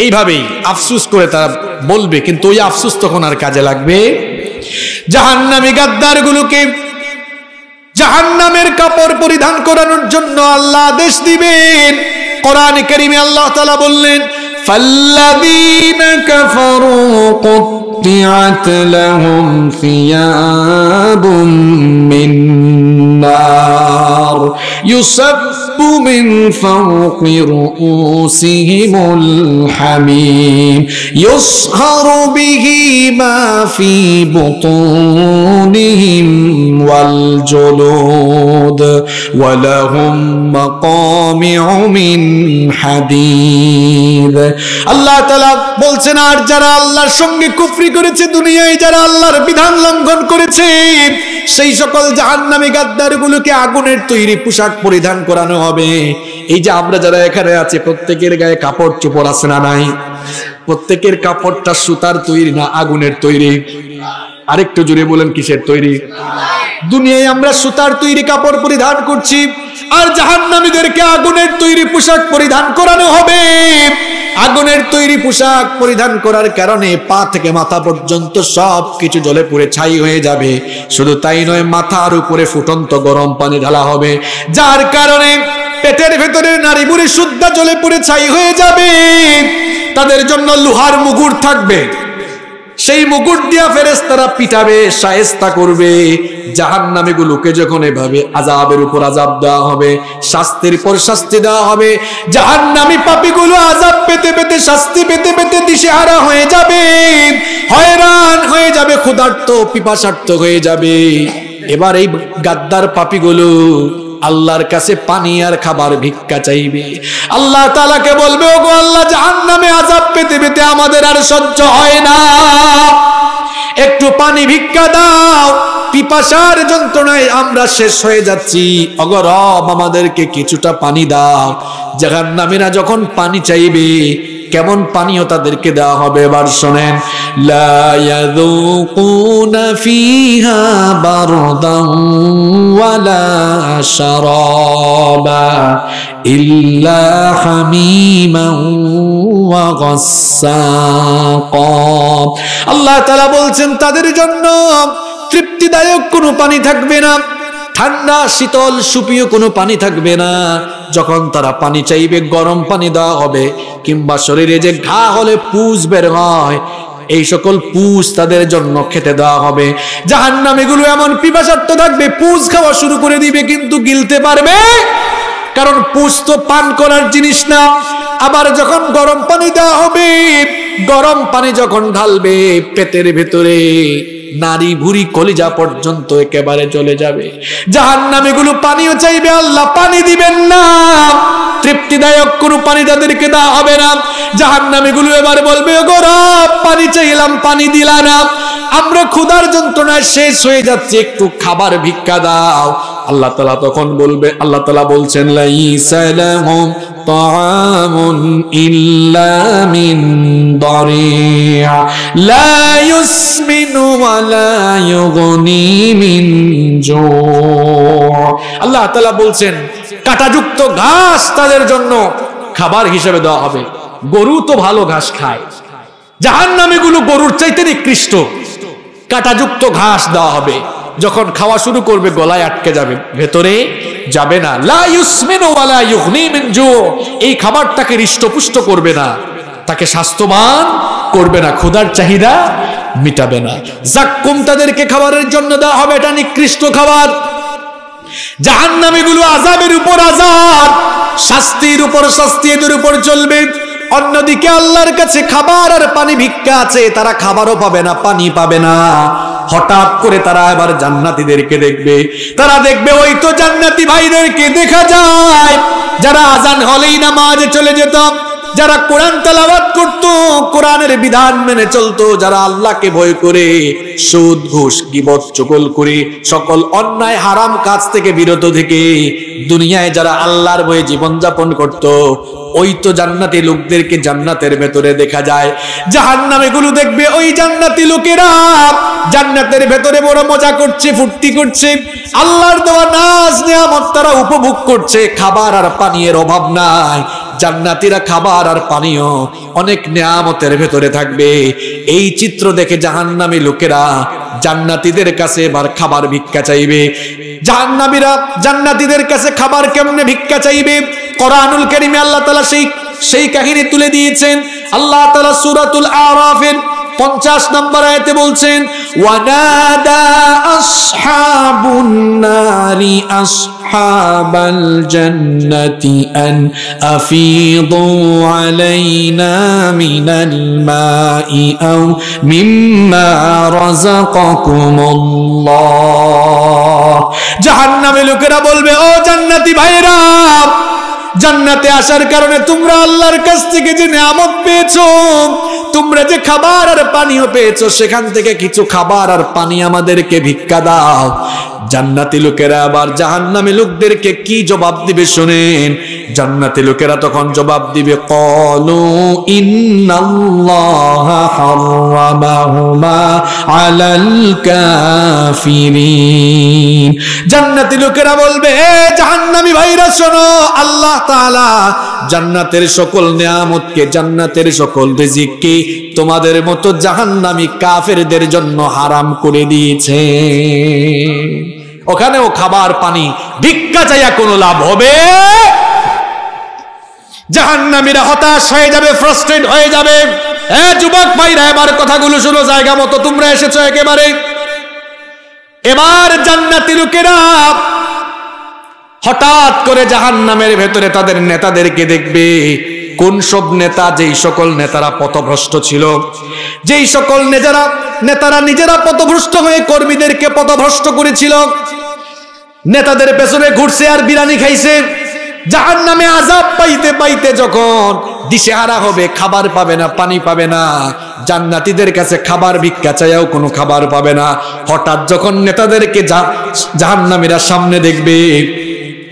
Speaker 1: এইভাবেই আফসোস করে তারা বলবে, কিন্তু ওই আফসোস তখন আর কাজে লাগবে? জাহান্নামী গাদ্দারগুলোকে জাহান্নামের কাপড় পরিধান করানোর জন্য আল্লাহ আদেশ দিবেন। কোরআনে কারীমে আল্লাহ তাআলা বললেন, ফাল্লাযীনা কাফারু কুত্তিআত লাহুম সিয়াবুম মিন নার ইউসাব্বু মিন ফাওকি রুউসিহিমুল হামীম ইউসহারু বিহি মা ফি বুতুনিহিম ওয়াল জুলুদ ওয়া লাহুম মাকামিউ মিন হাদীদ। আল্লাহ তাআলা বলছেন, আর যারা আল্লাহর সঙ্গে কুফরি করেছে, দুনিয়ায় যারা আল্লাহর বিধান লঙ্ঘন করেছে, সেই সকল জাহান্নামী গাদ্দারগুলোকে আগুনের তৈরি পোশাক পরিধান করানো হবে। এই যে আমরা যারা এখানে আছি, প্রত্যেকের গায়ে কাপড় চোপড় আছে না নাই? প্রত্যেকের কাপড়টা সুতার তৈরি না আগুনের তৈরি? আরেকটু জোরে বলেন, কিসের তৈরি? দুনিয়ায় আমরা সুতার তৈরি কাপড় পরিধান করছি, আর জাহান্নামীদেরকে আগুনের তৈরি পোশাক পরিধান করানো হবে। আগুনের তৈরি পোশাক পরিধান করার কারণে পা থেকে মাথা পর্যন্ত সব কিছু জ্বলে পুড়ে ছাই হয়ে যাবে। শুধু তাই নয়, মাথার উপরে ফুটন্ত গরম পানি ঢালা হবে, যার কারণে পেটের ভেতরে নারী বুড়ি শুদ্ধা জ্বলে পুড়ে ছাই হয়ে যাবে। তাদের জন্য লোহার মুগুর থাকবে, সেই মুকুট দিয়া ফেরেশতারা পিটাবে, শায়েস্তা করবে। জাহান্নামীগুলোকে যখন এভাবে আযাবের উপর আযাব দেওয়া হবে, শাস্তির পর শাস্তি দেওয়া হবে, জাহান্নামী পাপীগুলো আযাব পেতে পেতে, শাস্তি পেতে পেতে দিশেহারা হয়ে যাবে, হয়রান হয়ে যাবে, ক্ষুধার্ত পিপাসার্ত হয়ে যাবে। এবার এই গাদ্দার পাপীগুলো আল্লাহর কাছে পানি আর খাবার ভিক্ষা চাইবে। আল্লাহ তাআলাকে বলবে, ওগো আল্লাহ, জাহান্নামে আযাব পেতে পেতে আমাদের আর সহ্য হয় না, একটু পানি ভিক্ষা দাও, পিপাসার যন্ত্রণায় আমরা শেষ হয়ে যাচ্ছি, ওগো রব আমাদেরকে কিছুটা পানি দাও। জাহান্নামীরা যখন পানি চাইবে, কেমন পানিও তাদেরকে দেওয়া হবে এবার শোনেন। লা ইয়াযুকুনা ফিহা বারদান ওয়ালা শারাবা ইল্লা হামিমান ওয়া গাসসাকা। আল্লাহ তাআলা বলছেন তাদের জন্য তৃপ্তিদায়ক কোনো পানি থাকবে না, ঠান্ডা শীতল সুপীয় কোনো পানি থাকবে না। যখন তারা পানি চাইবে গরম পানি দেওয়া হবে, কিংবা শরীরে যে ঘা হলে পুজ বের হয় এই সকল পুজ তাদের জন্য খেতে দেওয়া হবে। জাহান্নামীগুলো এমন পিপাসার্ত থাকবে, পুজ খাওয়া শুরু করে দিবে কিন্তু গিলতে পারবে, কারণ পুজ তো পান করার জিনিস না। আবার যখন গরম পানি দেওয়া হবে, গরম পানি যখন ঢালবে পেটের ভেতরে নারী ভুরি কলিজা পর্যন্ত একেবারে চলে যাবে। জাহান্নামীগুলো পানিও চাইবে, আল্লাহ পানি দিবেন না, তৃপ্তিদায়ক কোনো পানি তাদেরকে দেওয়া হবে না। জাহান্নামীগুলো এবার বলবে, ওগো রব পানি চাইলাম পানি দিলা না, আমরা ক্ষুধার যন্ত্রণায় শেষ হয়ে যাচ্ছে, একটু খাবার ভিক্ষা দাও। আল্লাহ তাআলা তখন বলবে, আল্লাহ তাআলা বলছেন লাইসা লাহুম তাআমুন ইল্লা মিন দারিয়া লা ইউসমিনু ওয়া লা ইউগনি মিন জু। আল্লাহ তাআলা বলছেন কাঁটাযুক্ত ঘাস তাদের জন্য খাবার হিসেবে দেওয়া হবে। গরু তো ভালো ঘাস খায়, জাহান্নামীগুলো গরুর চাইতে নিকৃষ্ট। কাঁটাযুক্ত ঘাস দেওয়া হবে, যখন খাওয়া শুরু করবে গলায় আটকে যাবে, ভেতরে যাবে না। লা ইউসমিনু ওয়া লা ইউগনি মিন জু, এই খাবারটাকে হৃষ্টপুষ্ট করবে না, তাকে স্বাস্থ্যবান করবে না, ক্ষুধার চাহিদা মিটাবে না। যাক্কুম তাদেরকে খাবারের জন্য দেওয়া হবে, এটা নিকৃষ্ট খাবার। জাহান্নামীগুলো আযাবের উপর আযাব, শাস্তির উপর শাস্তি এদের উপর চলবে। অন্যদিকে আল্লাহর কাছে খাবার আর পানি ভিক্ষা আছে, তারা খাবারও পাবে না, পানি পাবে না। হঠাৎ করে তারা এবার জান্নাতীদেরকে দেখবে, তারা দেখবে ওই তো জান্নাতি ভাইদেরকে দেখা যায় যারা আজান হলেই নামাজে চলে যেত, যারা কোরআন তেলাওয়াত করত, কোরআনের বিধান মেনে চলতো, যারা আল্লাহকে ভয় করে সুদ ঘুষ গীবত চুগলখড়ি সকল অন্যায় হারাম কাজ থেকে বিরত থেকে দুনিয়ায় যারা আল্লাহর ভয়ে জীবনযাপন করত, ওই তো জান্নাতি লোকদেরকে জান্নাতের ভেতরে দেখা যায়। জাহান্নামীগুলো দেখবে ওই জান্নাতি লোকেরা জান্নাতের ভেতরে বড় মজা করছে, ফুর্তি করছে, আল্লাহর দেওয়া নাজ নিয়ামত তারা উপভোগ করছে, খাবার আর পানীয়ের অভাব নাই। জান্নাতীরা খাবার আর পানীয় অনেক নিয়ামতের ভেতরে থাকবে। এই চিত্র দেখে জাহান্নামী লোকেরা জান্নাতীদের কাছে এবার খাবার ভিক্ষা চাইবে। জাহান্নামীরা জান্নাতীদের কাছে খাবার কেমনে ভিক্ষা চাইবে? কোরআনুল কারীমে আল্লাহ তাআলা সেই কাহিনী তুলে দিয়েছেন। আল্লাহ তাআলা সূরাতুল আরাফের 50 নম্বর আয়াতে বলছেন, ওয়ানাদা আসহাবুন নারি আসহাবাল জান্নাতি আন আফিদু আলাইনা মিনাল মাই আও মিম্মা রাযাকাকুমুল্লাহ। জাহান্নামের লোকেরা বলবে, ও জান্নাতি ভাইরা, জান্নাতে আসার কারণে তোমরা আল্লাহর কাছ থেকে যে নিয়ামত পেয়েছো, তোমরা যে খাবার আর পানিও পেয়েছো, সেখান থেকে কিছু খাবার আর পানি আমাদেরকে ভিক্ষা দাও। জান্নাতি লোকেরা আবার জাহান্নামী লোকদেরকে কি জবাব দিবে শুনেন। জান্নাতি লোকেরা তখন জবাব দিবে, ক্বালু ইন্নাল্লাহা হারামাহুমা আলাল কাফিরিন। জান্নাতি লোকেরা বলবে, হে জাহান্নামী ভাইরা শোনো, আল্লাহ তাআলা জান্নাতের সকল নিয়ামতকে, জান্নাতের সকল রিজিককে তোমাদের মতো জাহান্নামী কাফেরদের জন্য হারাম করে দিয়েছে। ওখানেও খাবার পানি ভিক্ষা চাইয়া কোনো লাভ হবে? জাহান্নামীরা হতাশ হয়ে যাবে, ফ্রাস্ট্রেট হয়ে যাবে। হ্যাঁ যুবক ভাইরা, এবার কথাগুলো শুনো জায়গা মতো, তোমরা এসেছো একেবারে। এবার জান্নাতি লোকেরা হঠাৎ করে জাহান্নামের ভেতরে তাদের নেতাদেরকে দেখবে। কোন সব নেতা? যেই সকল নেতারা পথভ্রষ্ট ছিল, যেই সকল নেতারা নিজেরা পথভ্রষ্ট হয়ে কর্মীদেরকে পথভ্রষ্ট করেছিল, নেতাদের পেছনে ঘুরছে আর বিরিয়ানি খাইছে। জাহান্নামে আযাব পাইতে পাইতে যখন দিশেহারা হবে, খাবার পাবে না, পানি পাবে না, জান্নাতীদের কাছে খাবার ভিক্ষা চাইও কোনো খাবার পাবে না। হঠাৎ যখন নেতাদেরকে জাহান্নামীরা সামনে দেখবে,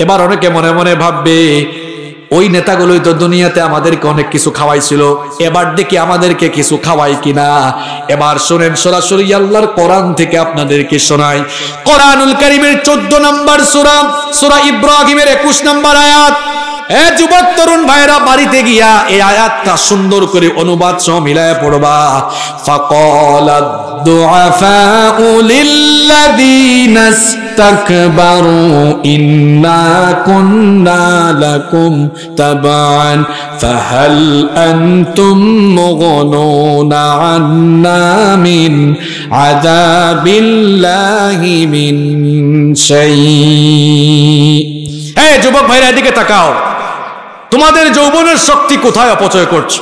Speaker 1: এবার অনেকে মনে মনে ভাববে ওই নেতাগুলোই তো দুনিয়াতে আমাদেরকে অনেক কিছু খাওয়াইছিল, এবার দেখি আমাদেরকে কিছু খাওয়াই কিনা। এবার শুনেন, সরাসরি আল্লাহর কোরআন থেকে আপনাদেরকে শোনাই। কোরআনুল কারীমের 14 নম্বর সূরা, সূরা ইব্রাহিমের 21 নম্বর আয়াত। এ যুবক তরুণ ভাইরা, বাড়িতে গিয়া এই আয়াতটা সুন্দর করে অনুবাদ সহ মিলায় পড়বা। ফাকালাদ দুআফাউ লিল্লাযীনা ইসতাকবারু ইন্না কুন্না লাকুম তাবান ফাহাল আনতুম মুগনুনা আন্না মিন আযাবিল্লাহি মিন শাই। এই যুবক ভাইরা, এদিকে তাকাও। তোমাদের যৌবনের শক্তি কোথায় অপচয় করছো?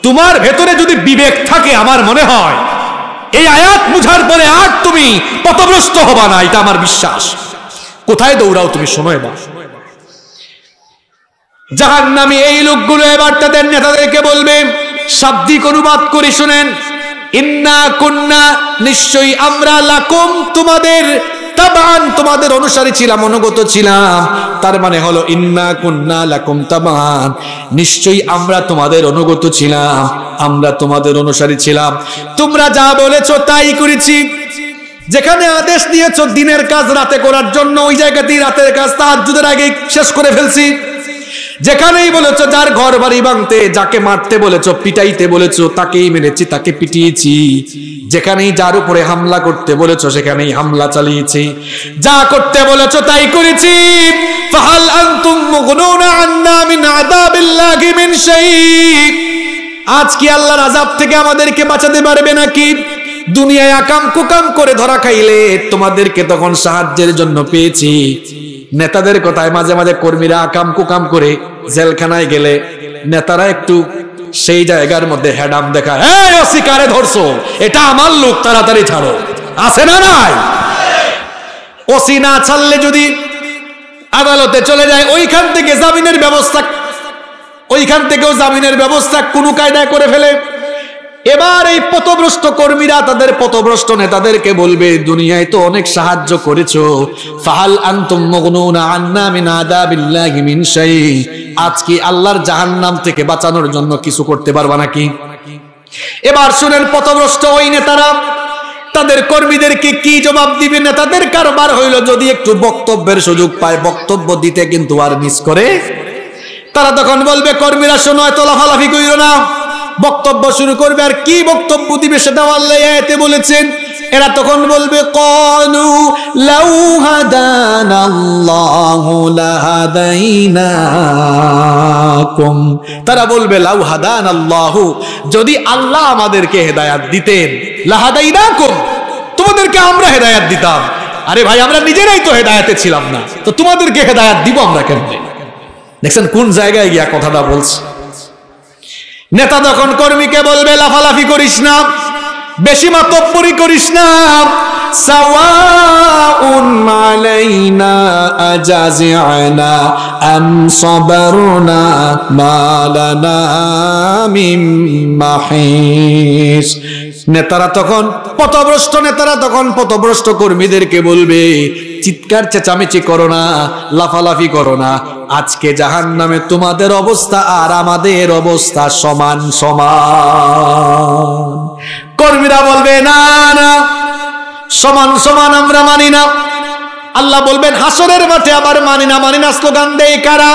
Speaker 1: তোমার ভেতরে যদি বিবেক থাকে, আমার মনে হয় এই আয়াত বুঝার পরে আর তুমি পথভ্রষ্ট হবা না, এটা আমার বিশ্বাস। কোথায় দৌড়াও তুমি? সময় বা জাহান্নামী এই লোকগুলো এবার তাদের নেতাদেরকে বলবে, শাব্দিক অনুবাদ করে শুনেন, ইন্না কুন্না, নিশ্চয়ই আমরা, লাকুম, তোমাদের, তাবান, তোমাদের অনুসারী ছিলাম, অনুগত ছিলাম। তার মানে হলো ইন্না কুন্না লাকুম তাবান, নিশ্চয়ই আমরা তোমাদের অনুগত ছিলাম, আমরা তোমাদের অনুসারী ছিলাম। তোমরা যা বলেছো তাই করেছি। যেখানে আদেশ দিয়েছো দিনের কাজ রাতে করার জন্য, ওই জায়গাতেই রাতের কাজ তাহাজ্জুদের আগে শেষ করে ফেলছি। যেখানেই বলেছো যার ঘর বাড়ি ভাঙতে, যাকে মারতে বলেছো, পিটাইতে বলেছো, তাকেই মেরেছি, তাকে পিটিয়েছি। যেখানেই যার উপরে হামলা করতে বলেছো সেখানেই হামলা চালিয়েছি। যা করতে বলেছো তাই করেছি। ফাহাল আনতুম মুগনুনা আন্না মিন আযাবিল্লাহি মিন শাই। আজ কি আল্লাহর আযাব থেকে আমাদেরকে বাঁচাতে পারবে নাকি? দুনিয়ায় আকাম কুকাম করে ধরা খাইলে তোমাদেরকে তখন সাহায্যের জন্য পেয়েছি। নেতাদের কথায় মাঝে মাঝে কর্মীরা আকাম কুকাম করে জেলখানায় গেলে নেতারা একটু সেই জায়গার মধ্যে হেডাম দেখায়, এই ওসি কারে ধরছো, এটা আমার লোক, তাড়াতাড়ি ছাড়ো। আছে না নাই? ওসি না ছাড়লে যদি আদালতে চলে যায়, ওইখান থেকে জামিনের ব্যবস্থা, ওইখান থেকেও জামিনের ব্যবস্থা কোনো কায়দায় করে ফেলে। এবার এই পথভ্রষ্ট কর্মীরা তাদের পথভ্রষ্ট নেতাদেরকে বলবে, দুনিয়ায় তো অনেক সাহায্য করেছো, ফাহাল আনতুম মুগনুনা আন্না মিন আযাবিল্লাহি মিন শাই। আজ কি আল্লাহর জাহান্নাম থেকে বাঁচানোর জন্য কিছু করতে পারবা নাকি? এবার শুনেন, পথভ্রষ্ট ওই নেতারা তাদের কর্মীদেরকে কি জবাব দিবে? নেতাদের কারবার হইল, যদি একটু বক্তব্যের সুযোগ পায় বক্তব্য দিতে কিন্তু আর মিস করে। তারা তখন বলবে, কর্মীরা শোনো, এত লাফালাফি কইরো না, বক্তব্য শুরু করবে। আর কি বক্তব্য দিবে সেটা আল্লাহ আয়াতে বলেছেন। এরা তখন বলবে, ক্বালু লাউ হাদানাল্লাহু লাহাদাইনাকুম। তারা বলবে, লাউ হাদানাল্লাহু, যদি আল্লাহ আমাদেরকে হেদায়েত দিতেন, লাহাদাইনাকুম, তোমাদেরকে আমরা হেদায়েত দিতাম। আরে ভাই, আমরা নিজেরাই তো হেদায়েতে ছিলাম না, তো তোমাদেরকে হেদায়েত দিব আমরা কেমনে? দেখছেন কোন জায়গায় গিয়া কথাটা বলছে। নেতা তখন কর্মীকে বলবে, লাফালাফি করিস না, বেশি মাতব্বরি করিস না, সাওয়াউন আলাইনা আজাজি'না আম সাবারনা মা লানা মিন মাহিস। নেতারা তখন পথভ্রষ্ট নেতারা তখন পথভ্রষ্ট কর্মীদেরকে বলবে, চিৎকার চেঁচামেচি করো না, লাফালাফি করো না, আজকে জাহান্নামে তোমাদের অবস্থা আর আমাদের অবস্থা সমান সমান। কর্মীরা বলবে, না না, সমান সমান আমরা মানি না। আল্লাহ বলবেন হাসরের মাঠে আবার মানি না মানি না স্লোগান দেয় কারা?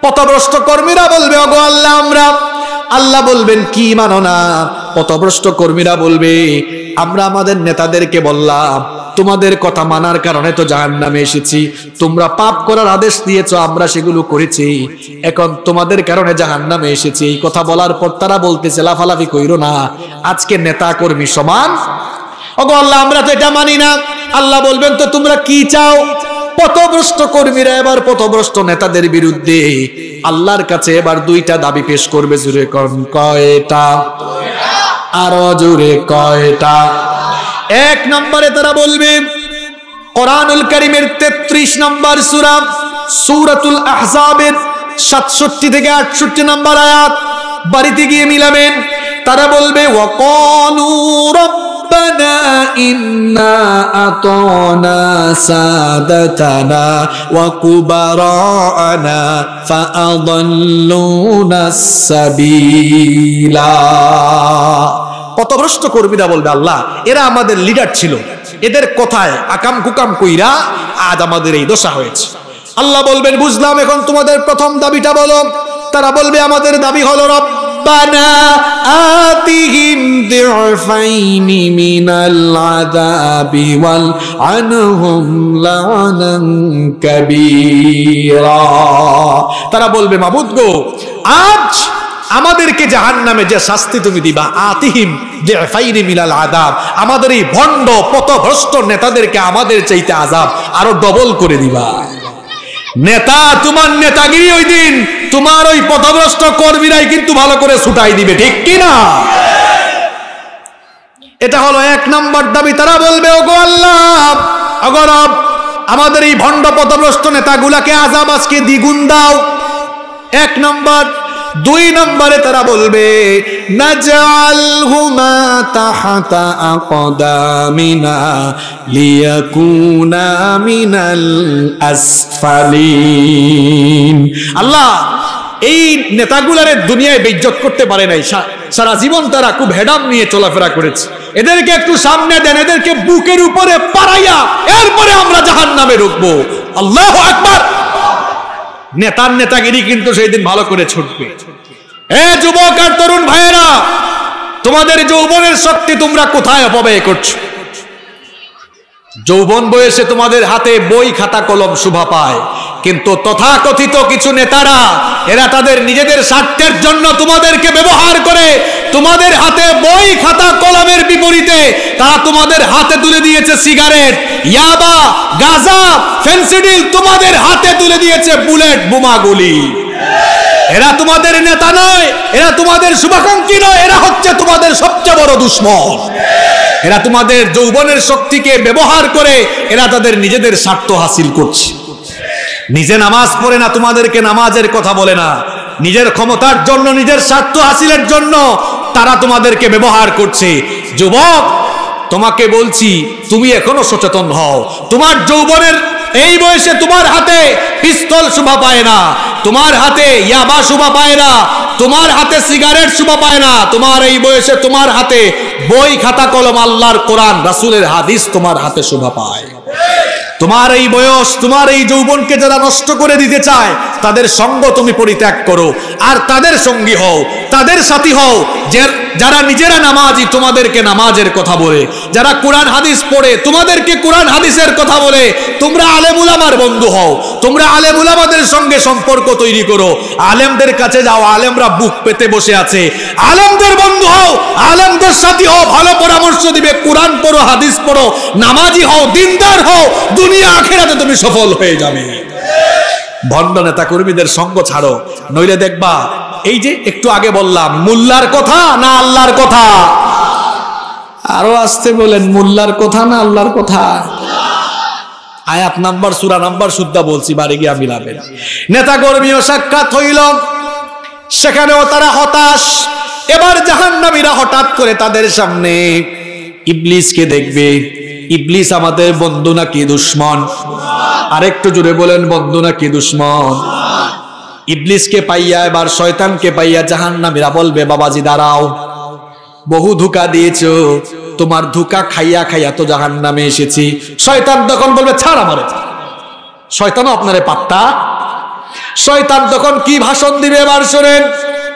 Speaker 1: পথভ্রষ্ট কর্মীরা বলবে, ওগো আল্লাহ আমরা। আল্লাহ বলবেন, কি মানো না? পথভ্রষ্ট কর্মীরা বলবে, আমরা আমাদের নেতাদেরকে বললাম তোমাদের কথা মানার কারণে তো জাহান্নামে এসেছি, তোমরা পাপ করার আদেশ দিয়েছো, আমরা সেগুলো করেছি, এখন তোমাদের কারণে জাহান্নামে এসেছি। এই কথা বলার পর তারা বলতেছে, লাফালাফি কইরো না, আজকে নেতা কর্মী সমান। ওগো আল্লাহ, আমরা তো এটা মানি না। আল্লাহ বলবেন, তো তোমরা কি চাও? পথভ্রষ্ট কর্মীরা এবার পথভ্রষ্ট নেতাদের বিরুদ্ধে আল্লাহর কাছে এবার দুইটা দাবি পেশ করবে। জোরে কোন কয়টা? আরো জোরে কয়টা? এক নম্বরে তারা বলবে, কোরআনুল কারীমের 33 নম্বর সূরা সূরাতুল আহজাবের 67 থেকে 68 নম্বর আয়াত বাড়িতে গিয়ে মিলাবেন। তারা বলবে ওয়াকালু রব্বানা ইন্না আতানা সাদাতানা ওয়া কুবারানা ফাআদাল্লুনাস সাবিলা। পথভ্রষ্ট কর্মীরা বলবে আল্লাহ এরা আমাদের লিডার ছিল, এদের কথায় আকাম কুকাম কইরা আজ আমাদের এই দশা হয়েছে। আল্লাহ বলবেন বুঝলাম, এখন তোমাদের প্রথম দাবিটা বলো। তারা বলবে আমাদের দাবি হলো রব্বানা আতিহিম দি'ফাইনি মিনাল আযাবি ওয়াল আনহুম লানান কাবীরা। তারা বলবে মাবুদ গো, আজ আমাদেরকে জাহান্নামে যে শাস্তি তুমি দিবা, আতিহিম দি'ফাইনি মিনাল আযাব, আমাদের এই ভণ্ড পথভ্রষ্ট নেতাদেরকে আমাদের চাইতে আযাব আরো ডবল করে দিবা। নেতা তোমার নেতাগিরি ওই দিন তোমার ওই পথভ্রষ্ট কর্মীরাই কিন্তু ভালো করে ছুটাই দিবে, ঠিক কি না? এটা হলো 1 নম্বর দাবি। তারা বলবে ওগো আল্লাহ, ওগো রব, আমাদের এই ভণ্ড পথভ্রষ্ট নেতাগুলাকে আযাব আজকে দ্বিগুণ দাও, 1 নম্বর। 2 নম্বরে তারা বলবে নাজআলহুমা তাহতা আকদামিনা লিয়াকুনা মিনাল আসফালিন। আল্লাহ এই নেতাগুলারে দুনিয়ায় বেইজ্জত করতে পারে নাই, সারা জীবন তারা খুব হেডাম নিয়ে চলাফেরা করেছে, এদেরকে একটু সামনে দেন, এদেরকে বুকের উপরে পাড়াইয়া এরপরে আমরা জাহান্নামে ঢুকবো। আল্লাহু আকবার। নেতার নেতাগিরি কিন্তু সেই দিন ভালো করে ছুটবে। এ যুবক আর তরুণ ভাইয়েরা, তোমাদের যৌবনের শক্তি তোমরা কোথায় অপব্যয় করছো? যৌবন বয়সে তোমাদের হাতে বই খাতা কলম শোভা পায়, কিন্তু তথাকথিত কিছু নেতারা এরা তাদের নিজেদের স্বার্থের জন্য তোমাদেরকে ব্যবহার করে তোমাদের হাতে বই খাতা কলমের বিপরীতে তারা তোমাদের হাতে তুলে দিয়েছে সিগারেট, ইয়াবা, গাঁজা, ফেন্সিডিল, তোমাদের হাতে তুলে দিয়েছে বুলেট বোমাগুলি। এরা তোমাদের নেতা নয়, এরা তোমাদের শুভাকাঙ্ক্ষী নয়, এরা হচ্ছে তোমাদের সবচেয়ে বড় দুশমন। এরা তোমাদের যৌবনের শক্তিকে ব্যবহার করে এরা তাদের নিজেদের স্বার্থ হাসিল করছে। নিজে নামাজ পড়ে না, তোমাদেরকে নামাজের কথা বলে না, নিজের ক্ষমতার জন্য, নিজের স্বার্থ হাসিলের জন্য তারা তোমাদেরকে ব্যবহার করছে। যুবক, তোমাকে বলছি তুমি এখনো সচেতন হও। তোমার যৌবনের এই বয়সে তোমার হাতে পিস্তল শোভা পায় না, তোমার হাতে ইয়াবা শোভা পায় না, তোমার হাতে সিগারেট শোভা পায় না। তোমার এই বয়সে তোমার হাতে বই খাতা কলম, আল্লাহর কোরআন, রাসূলের হাদিস তোমার হাতে শোভা পায়। তোমার এই বয়স, তোমার এই যৌবনকে যারা নষ্ট করে দিতে চায় তাদের সঙ্গ তুমি পরিত্যাগ করো, আর তাদের সঙ্গী হও, তাদের সাথী হও যারা নিজেরা নামাজি তোমাদেরকে নামাজের কথা বলে, যারা কোরআন হাদিস পড়ে তোমাদেরকে কোরআন হাদিসের কথা বলে। তোমরা আলেম উলামার বন্ধু হও, তোমরা আলেম উলামাদের সঙ্গে সম্পর্ক তৈরি করো, আলেমদের কাছে যাও, আলেমরা বুক পেতে বসে আছে, আলেমদের বন্ধু হও, আলেমদের সাথী হও, ভালো পরামর্শ দিবে, কোরআন পড়ো, হাদিস পড়ো, নামাজি হও, দিনদার হও, দুনিয়া আখিরাতে তুমি সফল হয়ে যাবে। ভণ্ড নেতা কর্মীদের সঙ্গ ছাড়ো, নইলে দেখবা এই যে একটু আগে বললাম মোল্লার কথা না আল্লাহর কথা? আরো আসতে বলেন, মোল্লার কথা না আল্লাহর কথা? আয়াত নাম্বার সূরা নাম্বার সুদ্ধা বলছি, বাড়ি গিয়া মিলাবেন। নেতা কর্মীও সাক্ষাৎ হইল, সেখানেও তারা হতাশ। এবার জাহান্নামীরা হঠাৎ করে তাদের সামনে ইবলিসকে দেখবে। ইবলিস আমাদের বন্ধু নাকি দুশমন? আরেকটু জোরে বলেন, বন্ধু নাকি দুশমন? ইবলিসকে পাইয়া, এবার শয়তানকে পাইয়া জাহান্নামীরা বলবে বাবাজি দাঁড়াও, বহু ধোঁকা দিয়েছো, তোমার ধোঁকা খাইয়া খাইয়া তো জাহান্নামে এসেছি। শয়তান তখন বলবে ছাড় আমারে। শয়তানও আপনারে পাত্তা? শয়তান তখন কি ভাষণ দিবে এবার শোনেন।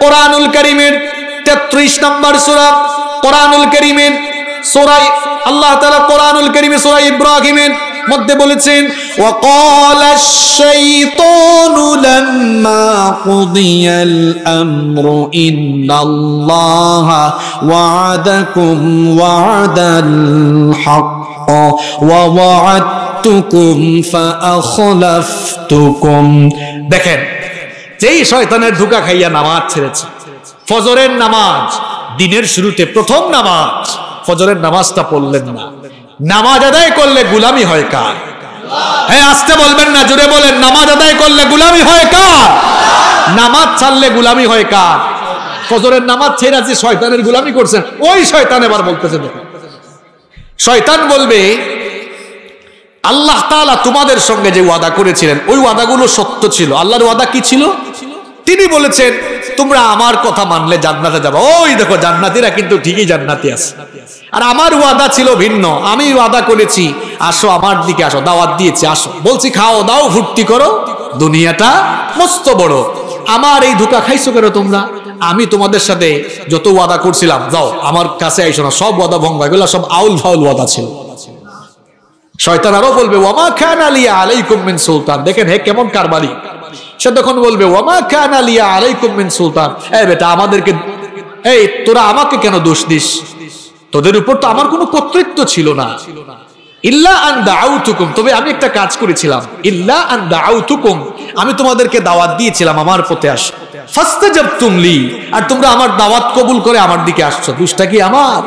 Speaker 1: কোরআনুল কারীমের 33 নম্বর সূরা, কোরআনুল কারীমের সূরা, আল্লাহ তাআলা কোরআনুল কারীমে সূরা ইব্রাহিমের মধ্যে বলেছেন ওয়াকালাশ শাইতানু লাম্মা কুদিয়াল আমরু ইন্নাল্লাহা ওয়া'দাকুম ওয়া'দাল হাক্ক ওয়া ওয়া'adtukum ফাআখলাফতুকুম। দেখেন, যেই শয়তানের ধোঁকা খাইয়া নামাজ ছেড়েছে, ফজরের নামাজ, দিনের শুরুতে প্রথম নামাজ, ফজরের নামাজটা পড়লেন না। নামাজ আদায় করলে গোলামি হয় কার? হ্যাঁ, আসতে বলবেন না, জোরে বলেন। নামাজ আদায় করলে গোলামি হয় কার? নামাজ ছাড়লে গোলামি হয় কার? ফজরের নামাজ ছেড়ে যে শয়তানের গোলামি করছেন, ওই শয়তান এবার বলতেছে, দেখুন শয়তান বলবে আল্লাহ তাআলা তোমাদের সঙ্গে যে ওয়াদা করেছিলেন ওই ওয়াদাগুলো সত্য ছিল। আল্লাহর ওয়াদা কি ছিল? তিনি বলেছেন তোমরা আমার কথা মানলে জান্নাতে যাবে। ওই দেখো জান্নাতীরা কিন্তু ঠিকই জান্নাতি আছে। আর আমার ওয়াদা ছিল ভিন্ন। আমি ওয়াদা করেছি আসো আমার দিকে আসো, দাওয়াত দিয়েছি আসো, বলছি খাও দাও ফুর্তি করো, দুনিয়াটা মস্ত বড়। আমার এই ধোঁকা খাইছো কেন তোমরা? আমি তোমাদের সাথে যত ওয়াদা করছিলাম যাও আমার কাছে আইসো না, সব ওয়াদা ভঙ্গ, এগুলো সব আউল ফাউল ওয়াদা ছিল। শয়তান আরো বলবে ওয়ামা কানা লিয়া আলাইকুম মিন সুলতান। দেখেন হে কেমন কারবারি। সে তখন বলবে ওয়ামা কানা লিয়া আলাইকুম মিন সুলতান। এই বেটা আমাদেরকে, এই তোরা আমাকে কেন দোষ দিস? তোদের উপর তো আমার কোনো কর্তৃত্ব ছিল না। ইল্লা আন দাউতুকুম, তবে আমি একটা কাজ করেছিলাম। ইল্লা আন দাউতুকুম, আমি তোমাদেরকে দাওয়াত দিয়েছিলাম আমার পথে আস। ফাস্তাজাবতুম লি, আর তোমরা আমার দাওয়াত কবুল করে আমার দিকে আসছো। দোষটা কি আমার?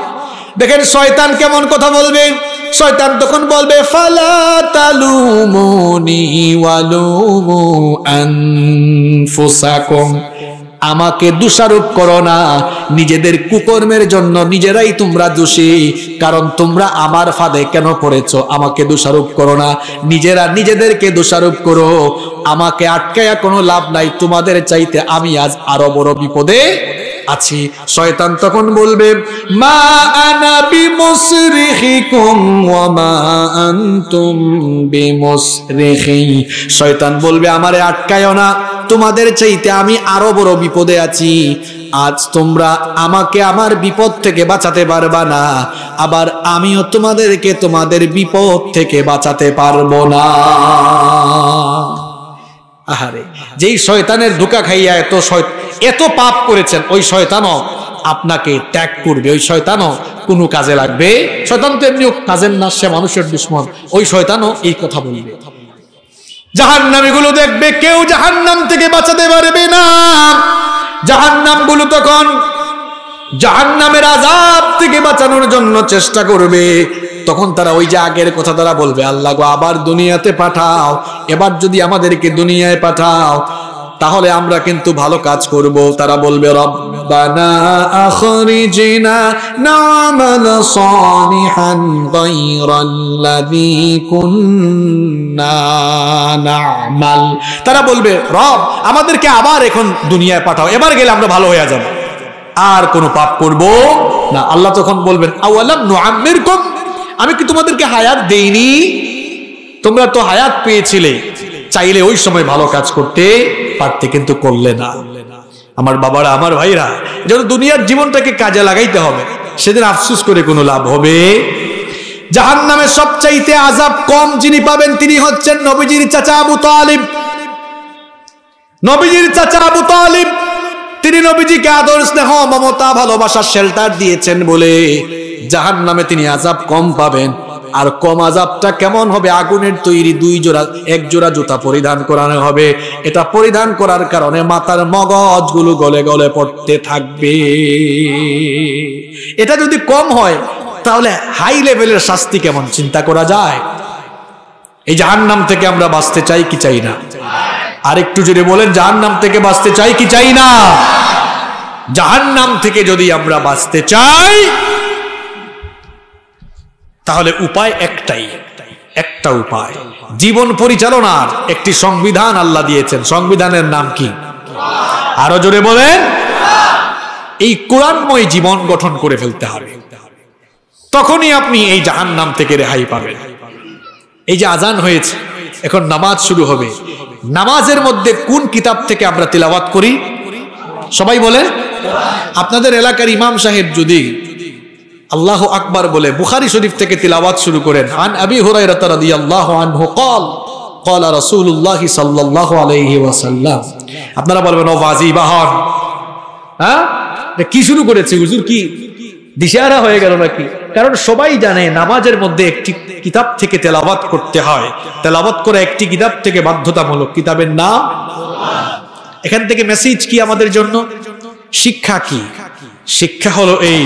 Speaker 1: দেখেন শয়তান কেমন কথা বলবে। শয়তান তখন বলবে ফালা তালুমুনি ওয়ালুমু আনফুসাকুম, আমাকে দোষারোপ করো না, নিজেদের কুকর্মের জন্য নিজেরাই তোমরা দোষী, কারণ তোমরা আমার ফাঁদে কেন পড়েছো। আমাকে দোষারোপ করো না, নিজেরা নিজেদেরকে দোষারোপ করো। আমাকে আটকায়া কোনো লাভ নাই, তোমাদের চাইতে আমি আজ আরো বড় বিপদে আছি। শয়তান তখন বলবে মা আনা বিমুসরিখিকুম ওয়া মা আনতুম বিমুসরিখি, শয়তান বলবে আমারে আটকায়ও না, তোমাদের চাইতে আমি আরো বড় বিপদে আছি। আজ তোমরা আমাকে আমার বিপদ থেকে বাঁচাতে পারবা না, আবার আমিও তোমাদেরকে তোমাদের বিপদ থেকে বাঁচাতে পারবো না। আহারে, যেই শয়তানের ধোঁকা খাইয়া এত পাপ করেছেন, ওই শয়তানও আপনাকে ত্যাগ করবে, ওই শয়তানও কোনো কাজে লাগবে। শয়তান তো এমনিও কাজের না, সে মানুষের দুশমন। ওই শয়তানও এই কথা বলবে। জাহান্নামীগুলো দেখবে কেউ জাহান্নাম থেকে বাঁচাতে পারবে না। জাহান্নামগুলো তখন জাহান্নামের আযাব থেকে বাঁচানোর জন্য চেষ্টা করবে। তখন তারা ওই যে আগের কথা তারা বলবে আল্লাহ গো আবার দুনিয়াতে পাঠাও, এবার যদি আমাদেরকে দুনিয়ায় পাঠাও তাহলে আমরা কিন্তু ভালো কাজ করব। তারা বলবে রব্বানা আখরিজনা না'মাল সালিহান গায়রাল্লাযী কুন্না না'মাল। তারা বলবে রব আমাদেরকে আবার এখন দুনিয়ায় পাঠাও, এবার গেলে আমরা ভালো হয়ে যাব, আর কোনো পাপ করব না। আল্লাহ তখন বলবেন আওয়ালাম নুআম্মিরকুম, আমি কি তোমাদেরকে হায়াত দেইনি? তোমরা তো হায়াত পেয়েছিলে, চাইলে ওই সময় ভালো কাজ করতে পারতে, কিন্তু করলে না। আমার বাবারা, আমার ভাইরা, যেন দুনিয়ার জীবনটাকে কাজে লাগাইতে হবে, সেদিন আফসোস করে কোনো লাভ হবে? জাহান্নামে সবচাইতে আযাব কম যিনি পাবেন তিনি হচ্ছেন নবীজির চাচা আবু তালিব। নবীজির চাচা আবু তালিব, তিনি নবীজিকে আদর স্নেহ মমতা ভালোবাসার শেল্টার দিয়েছেন বলে জাহান্নামে তিনি আযাব কম পাবেন। আর কম আযাবটা কেমন হবে? আগুনের তৈরি এক জোড়া জুতা পরিধান করানো হবে। এটা পরিধান করার কারণে মাথার মগজগুলো গলে গলে পড়তে থাকবে। এটা যদি কম হয় তাহলে হাই লেভেলের শাস্তি কেমন চিন্তা করা যায়? এই জাহান্নাম থেকে আমরা বাঁচতে চাই কি চাই না? আর একটু জোরে বলেন, জাহান্নাম থেকে বাঁচতে চাই কি চাই না? জাহান্নাম থেকে যদি আমরা বাঁচতে চাই তাহলে উপায় একটাই, একটা উপায়। জীবন পরিচালনার একটি সংবিধান আল্লাহ দিয়েছেন। সংবিধানের নাম কি? আরো জোরে বলেন। এই কোরআনময় জীবন গঠন করে ফেলতে হবে, তখনই আপনি এই জাহান্নাম থেকে রেহাই পাবেন। এই যে আজান হয়েছে, এখন নামাজ শুরু হবে। নামাজের মধ্যে কোন কিতাব থেকে আমরা তিলাওয়াত করি? সবাই বলেন। আপনাদের এলাকার ইমাম সাহেব যদি আল্লাহু আকবার বলে বুখারী শরীফ থেকে তিলাওয়াত শুরু করেন, আন আবি হুরায়রা রাদিয়াল্লাহু আনহু قال قال رسول الله صلى الله عليه وسلم, আপনারা বলবেন ও বাজি বাহন, হ্যাঁ কি শুরু করেছে হুজুর, কি দিশাহারা হয়ে গেল নাকি? কারণ সবাই জানে নামাজের মধ্যে একটি কিতাব থেকে তেলাওয়াত করতে হয়। তেলাওয়াত করা একটি কিতাব থেকে বাধ্যতামূলক। কিতাবের নাম কোরআন। এখান থেকে মেসেজ কি আমাদের জন্য? শিক্ষা কি? শিক্ষা হলো এই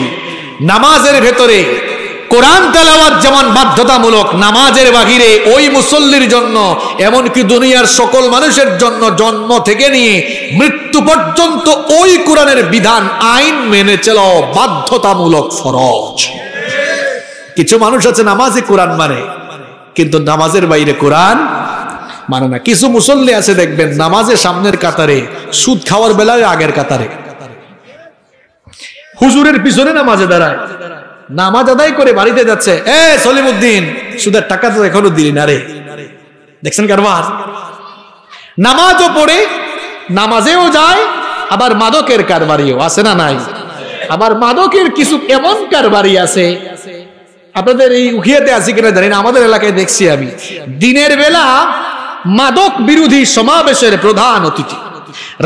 Speaker 1: নামাজের ভেতরে কোরআন তেলাওয়াত যেমন বাধ্যতামূলক, নামাজের বাহিরে ওই মুসল্লির জন্য, এমনকি দুনিয়ার সকল মানুষের জন্য জন্ম থেকে নিয়ে মৃত্যু পর্যন্ত ওই কোরআনের বিধান আইন মেনে চলাও বাধ্যতামূলক, ফরজ। কিছু মানুষ আছে নামাজে কোরআন মানে, কিন্তু নামাজের বাইরে কোরআন মানে না। কিছু মুসল্লি আছে দেখবেন নামাজের সামনের কাতারে, সুদ খাওয়ার বেলায় আগের কাতারে, হুজুরের পিছনে নামাজে দাঁড়ায়, নামাজ আদায় করে বাড়িতে যাচ্ছে, এ সলিমউদ্দিন সুদের টাকা তো এখনো দিলি না রে। দেখছেন কারবার? নামাজও পড়ে, নামাজেও যায়, আবার মাদকের কারবারিও আছে না নাই? আবার মাদকের কিছু এমন কারবারি আছে, আপনাদের এই উখিয়াতে আছে কিনা জানি না, আমাদের এলাকায় দেখছি আমি, দিনের বেলা মাদক বিরোধী সমাবেশের প্রধান অতিথি,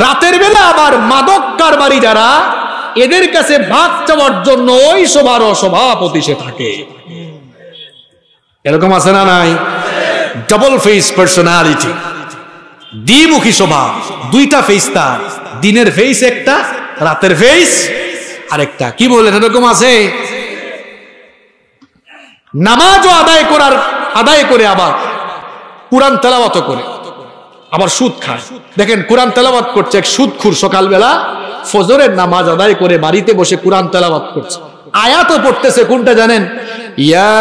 Speaker 1: রাতের বেলা আবার মাদক কারবারি যারা, এদের কাছে ভাগ চাওয়ার জন্য ওই সভারও সভাপতি সে থাকে। এরকম আছে না নাই? ডাবল ফেস পার্সোনালিটি, দ্বিমুখী স্বভাব, দুইটা ফেস তার, দিনের ফেস একটা, রাতের ফেস আরেকটা। কি বলেন, এরকম আছে? নামাজও আদায় করে আবার কুরআন তেলাওয়াত করে, আবার সুদ খায়। দেখেন কোরআন তেলাওয়াত করছে এক সুদখোর, সকালবেলা ফজরের নামাজ আদায় করে বাড়িতে বসে কোরআন তেলাওয়াত করছে, আয়াতও পড়তেছে। কোনটা জানেন? ইয়া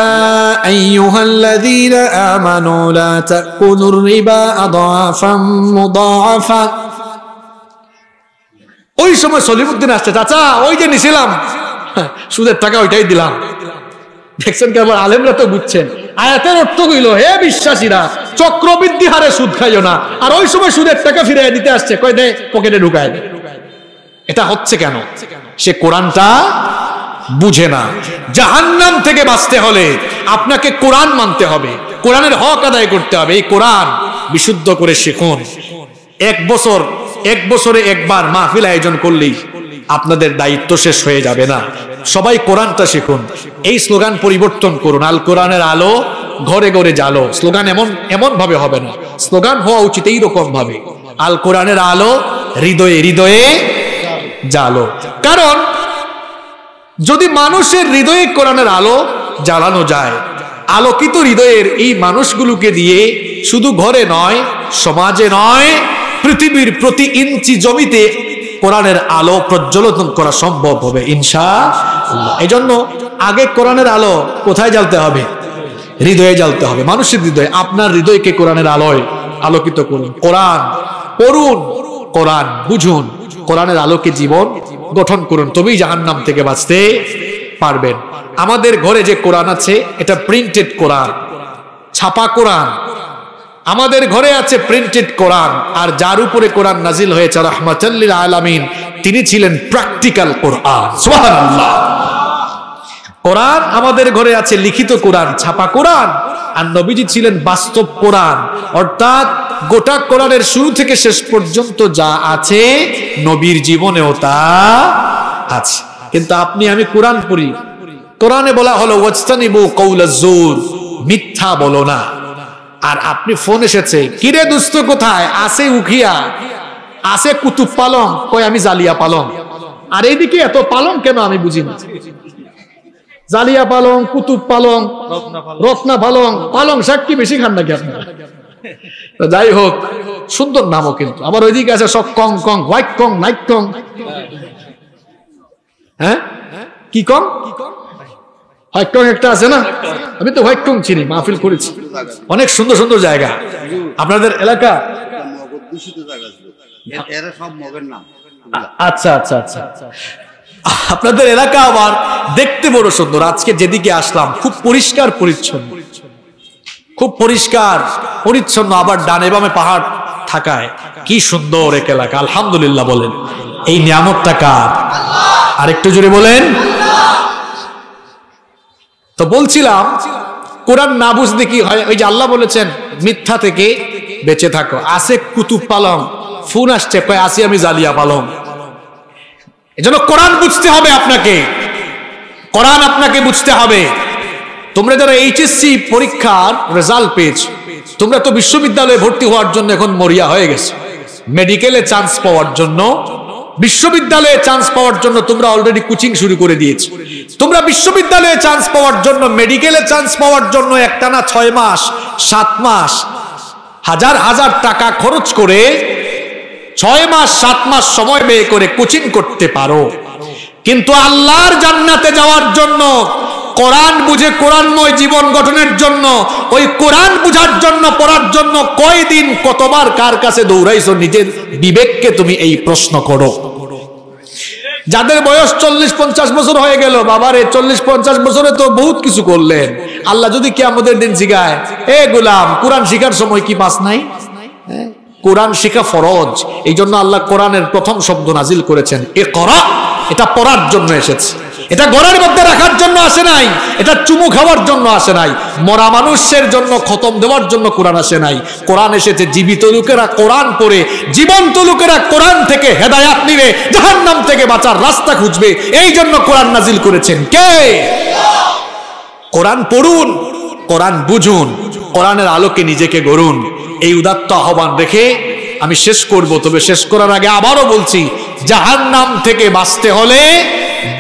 Speaker 1: আইয়ুহাল্লাযীনা আমানু লা তাকুলুর রিবা আদাফাম মুদাআফা। ওই সময় সলিমউদ্দিন আসছে, চাচা ওই যে নিছিলাম সুদের টাকা ওইটাই দিলাম। দেখছেন কি, আবার আলেমরা তো বুঝছেন আয়াতের অর্থ হইল, হে বিশ্বাসীরা চক্রবৃদ্ধি হারে সুদ খাইও না। আর ওই সময় সুদের টাকা ফিরিয়ে দিতে আসছে, কয় দে পকেটে ঢুকায় দে। এটা হচ্ছে কেন? সে কোরআনটা বুঝে না। জাহান্নাম থেকে বাঁচতে হলে আপনাকে কোরআন মানতে হবে, কোরআনের হক আদায় করতে হবে। এই কোরআন বিশুদ্ধ করে শিখুন। এক বছরে একবার মাহফিল আয়োজন করলেই আপনাদের দায়িত্ব শেষ হয়ে যাবে না। সবাই কোরআনটা শিখুন। এই স্লোগান পরিবর্তন করুন, আল কোরআনের আলো ঘরে ঘরে জালো। স্লোগান এমন ভাবে হবে না, স্লোগান হওয়া উচিত এইরকম ভাবে, আল কোরআনের আলো হৃদয়ে হৃদয়ে জালো। কারণ যদি মানুষের হৃদয়ে কোরআনের আলো জ্বালানো যায়, আলোকিত হৃদয়ের এই মানুষগুলোকে দিয়ে শুধু ঘরে নয়, সমাজে নয়, পৃথিবীর প্রতি ইঞ্চি জমিতে কোরআনের আলো প্রজ্বলন করা সম্ভব হবে ইনশাআল্লাহ। এই জন্য আগে কোরআনের আলো কোথায় জ্বালতে হবে? হৃদয়ে জ্বালতে হবে, মানুষের হৃদয়ে। আপনার হৃদয়কে কোরআনের আলোয় আলোকিত করুন, কোরআন পড়ুন, কোরআন বুঝুন, কোরআনের আলোকে জীবন গঠন করুন, তবেই জাহান্নাম থেকে বাঁচতে পারবেন। আমাদের ঘরে যে কোরআন আছে এটা প্রিন্টেড কোরআন, ছাপা কোরআন। আমাদের ঘরে আছে প্রিন্টেড কোরআন, আর যার উপরে কোরআন নাজিল হয়েছে রাহমাতাল লিল আলামিন, তিনি ছিলেন প্র্যাকটিক্যাল কোরআন। সুবহানাল্লাহ। কোরআন আমাদের ঘরে আছে লিখিত কোরআন, ছাপা কোরআন, আর নবীজি ছিলেন বাস্তব কোরআন। অর্থাৎ গোটা কোরআনের শুরু থেকে শেষ পর্যন্ত যা আছে নবীর জীবনেও তা আছে। কিন্তু আপনি আমি কোরআন পড়ি, কোরআনে বলা হলো ওয়াজতানিবু কাউলাজ জুর, মিথ্যা বলো না। আর আপনি ফোন এসেছে, কিরে দুস্থ কোথায়? আছে উখিয়া, আছে কুতুব পালং, কই আমি জালিয়া পালং। আর এইদিকে এত পালং কেন আমি বুঝি না। জালিয়া পালং, কুতুব পালং, রত্না পালং, পালং শাক কি বেশি খান নাকি আপনারা? যাই হোক, সুন্দর নামও কিন্তু। আবার ওইদিকে আছে সব কং কং, হোয়াইট কং, নাইট কং। হ্যাঁ, কি কং? হোয়াইট কং একটা আছে না? আমি তো হোয়াইট কং চিনি, মাহফিল করেছি, অনেক সুন্দর সুন্দর জায়গা। আপনাদের এলাকা? আচ্ছা আচ্ছা আচ্ছা, আপনাদের এলাকা আবার দেখতে বড় সুন্দর। আজকে যেদিকে আসলাম খুব পরিষ্কার পরিচ্ছন্ন, খুব পরিষ্কার পরিচ্ছন্ন, আবার ডানে বামে পাহাড় থাকায় কি সুন্দর এক এলাকা। আলহামদুলিল্লাহ বলেন, এই নিয়ামতটা কার? আরেকটু জোরে বলেন। তো বলছিলাম কোরআন না বুঝলে কি হয়? ওই যে আল্লাহ বলেছেন মিথ্যা থেকে বেঁচে থাকো। আছে কুতুব পালং, ফোন আসছে, কয় আসি আমি জালিয়া পালং। এজন্য কোরআন বুঝতে হবে আপনাকে, কোরআন আপনাকে বুঝতে হবে। তোমরা যারা এইচএসসি পরীক্ষার রেজাল্ট পেয়েছো, তোমরা তো বিশ্ববিদ্যালয়ে ভর্তি হওয়ার জন্য এখন মরিয়া হয়ে গেছে, মেডিকেলে চান্স পাওয়ার জন্য বিশ্ববিদ্যালয়ে চান্স পাওয়ার জন্য তোমরা অলরেডি কোচিং শুরু করে দিয়েছো। তোমরা বিশ্ববিদ্যালয়ে চান্স পাওয়ার জন্য, মেডিকেলে চান্স পাওয়ার জন্য একটানা 6 মাস 7 মাস হাজার হাজার টাকা খরচ করে 6 মাস 7 মাস সময় ব্যয় করে কোচিং করতে পারো, কিন্তু আল্লাহর জান্নাতে যাওয়ার জন্য, কোরআন বুঝে কোরআনময় জীবন গঠনের জন্য, ওই কোরআন বুঝার জন্য, পড়ার জন্য কয়দিন কতবার কার কাছে দৌড়াইছো? নিজের বিবেককে তুমি এই প্রশ্ন করো। যাদের বয়স 40-50 বছর হয়ে গেল, বাবারে 40-50 বছরে তো বহুত কিছু করলেন। আল্লাহ যদি কিয়ামতের দিন জিগায়, এ গোলাম কোরআন শিখার সময় কি পাস নাই? কোরআন শিখা ফরজ। এই জন্য আল্লাহ কোরআনের প্রথম শব্দ নাজিল করেছেন ইকরা। এটা পড়ার জন্য এসেছে, এটা ঘরের মধ্যে রাখার জন্য আসে নাই, এটা চুমু খাওয়ার জন্য আসে নাই, মরা মানুষের জন্য খতম দেওয়ার জন্য কোরআন আসে নাই। কোরআন এসেছে জীবিত লোকেরা কোরআন পড়ে, জীবন্ত লোকেরা কোরআন থেকে হেদায়াত নিবে, জাহান্নাম থেকে বাঁচার রাস্তা খুঁজবে। এই জন্য কোরআন নাজিল করেছেন কে? কোরআন পড়ুন, কোরআন বুঝুন, কোরআনের আলোকে নিজেকে গড়ুন। এই উদাত্ত আহ্বান রেখে আমি শেষ করব। তবে শেষ করার আগে আবারও বলছি, জাহান্নাম থেকে বাঁচতে হলে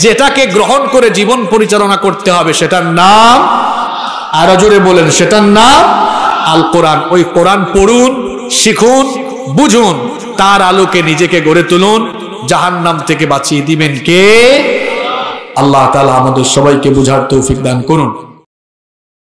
Speaker 1: যেটাকে গ্রহণ করে জীবন পরিচালনা করতে হবে সেটার নাম, আরো জোরে বলেন, সেটার নাম আল কোরআন। ওই কোরআন পড়ুন, শিখুন, বুঝুন, তার আলোকে নিজেকে গড়ে তুলুন। জাহান্নাম থেকে বাঁচিয়ে দিবেন কে? আল্লাহ তাআলা আমাদের সবাইকে বুঝার তৌফিক দান করুন।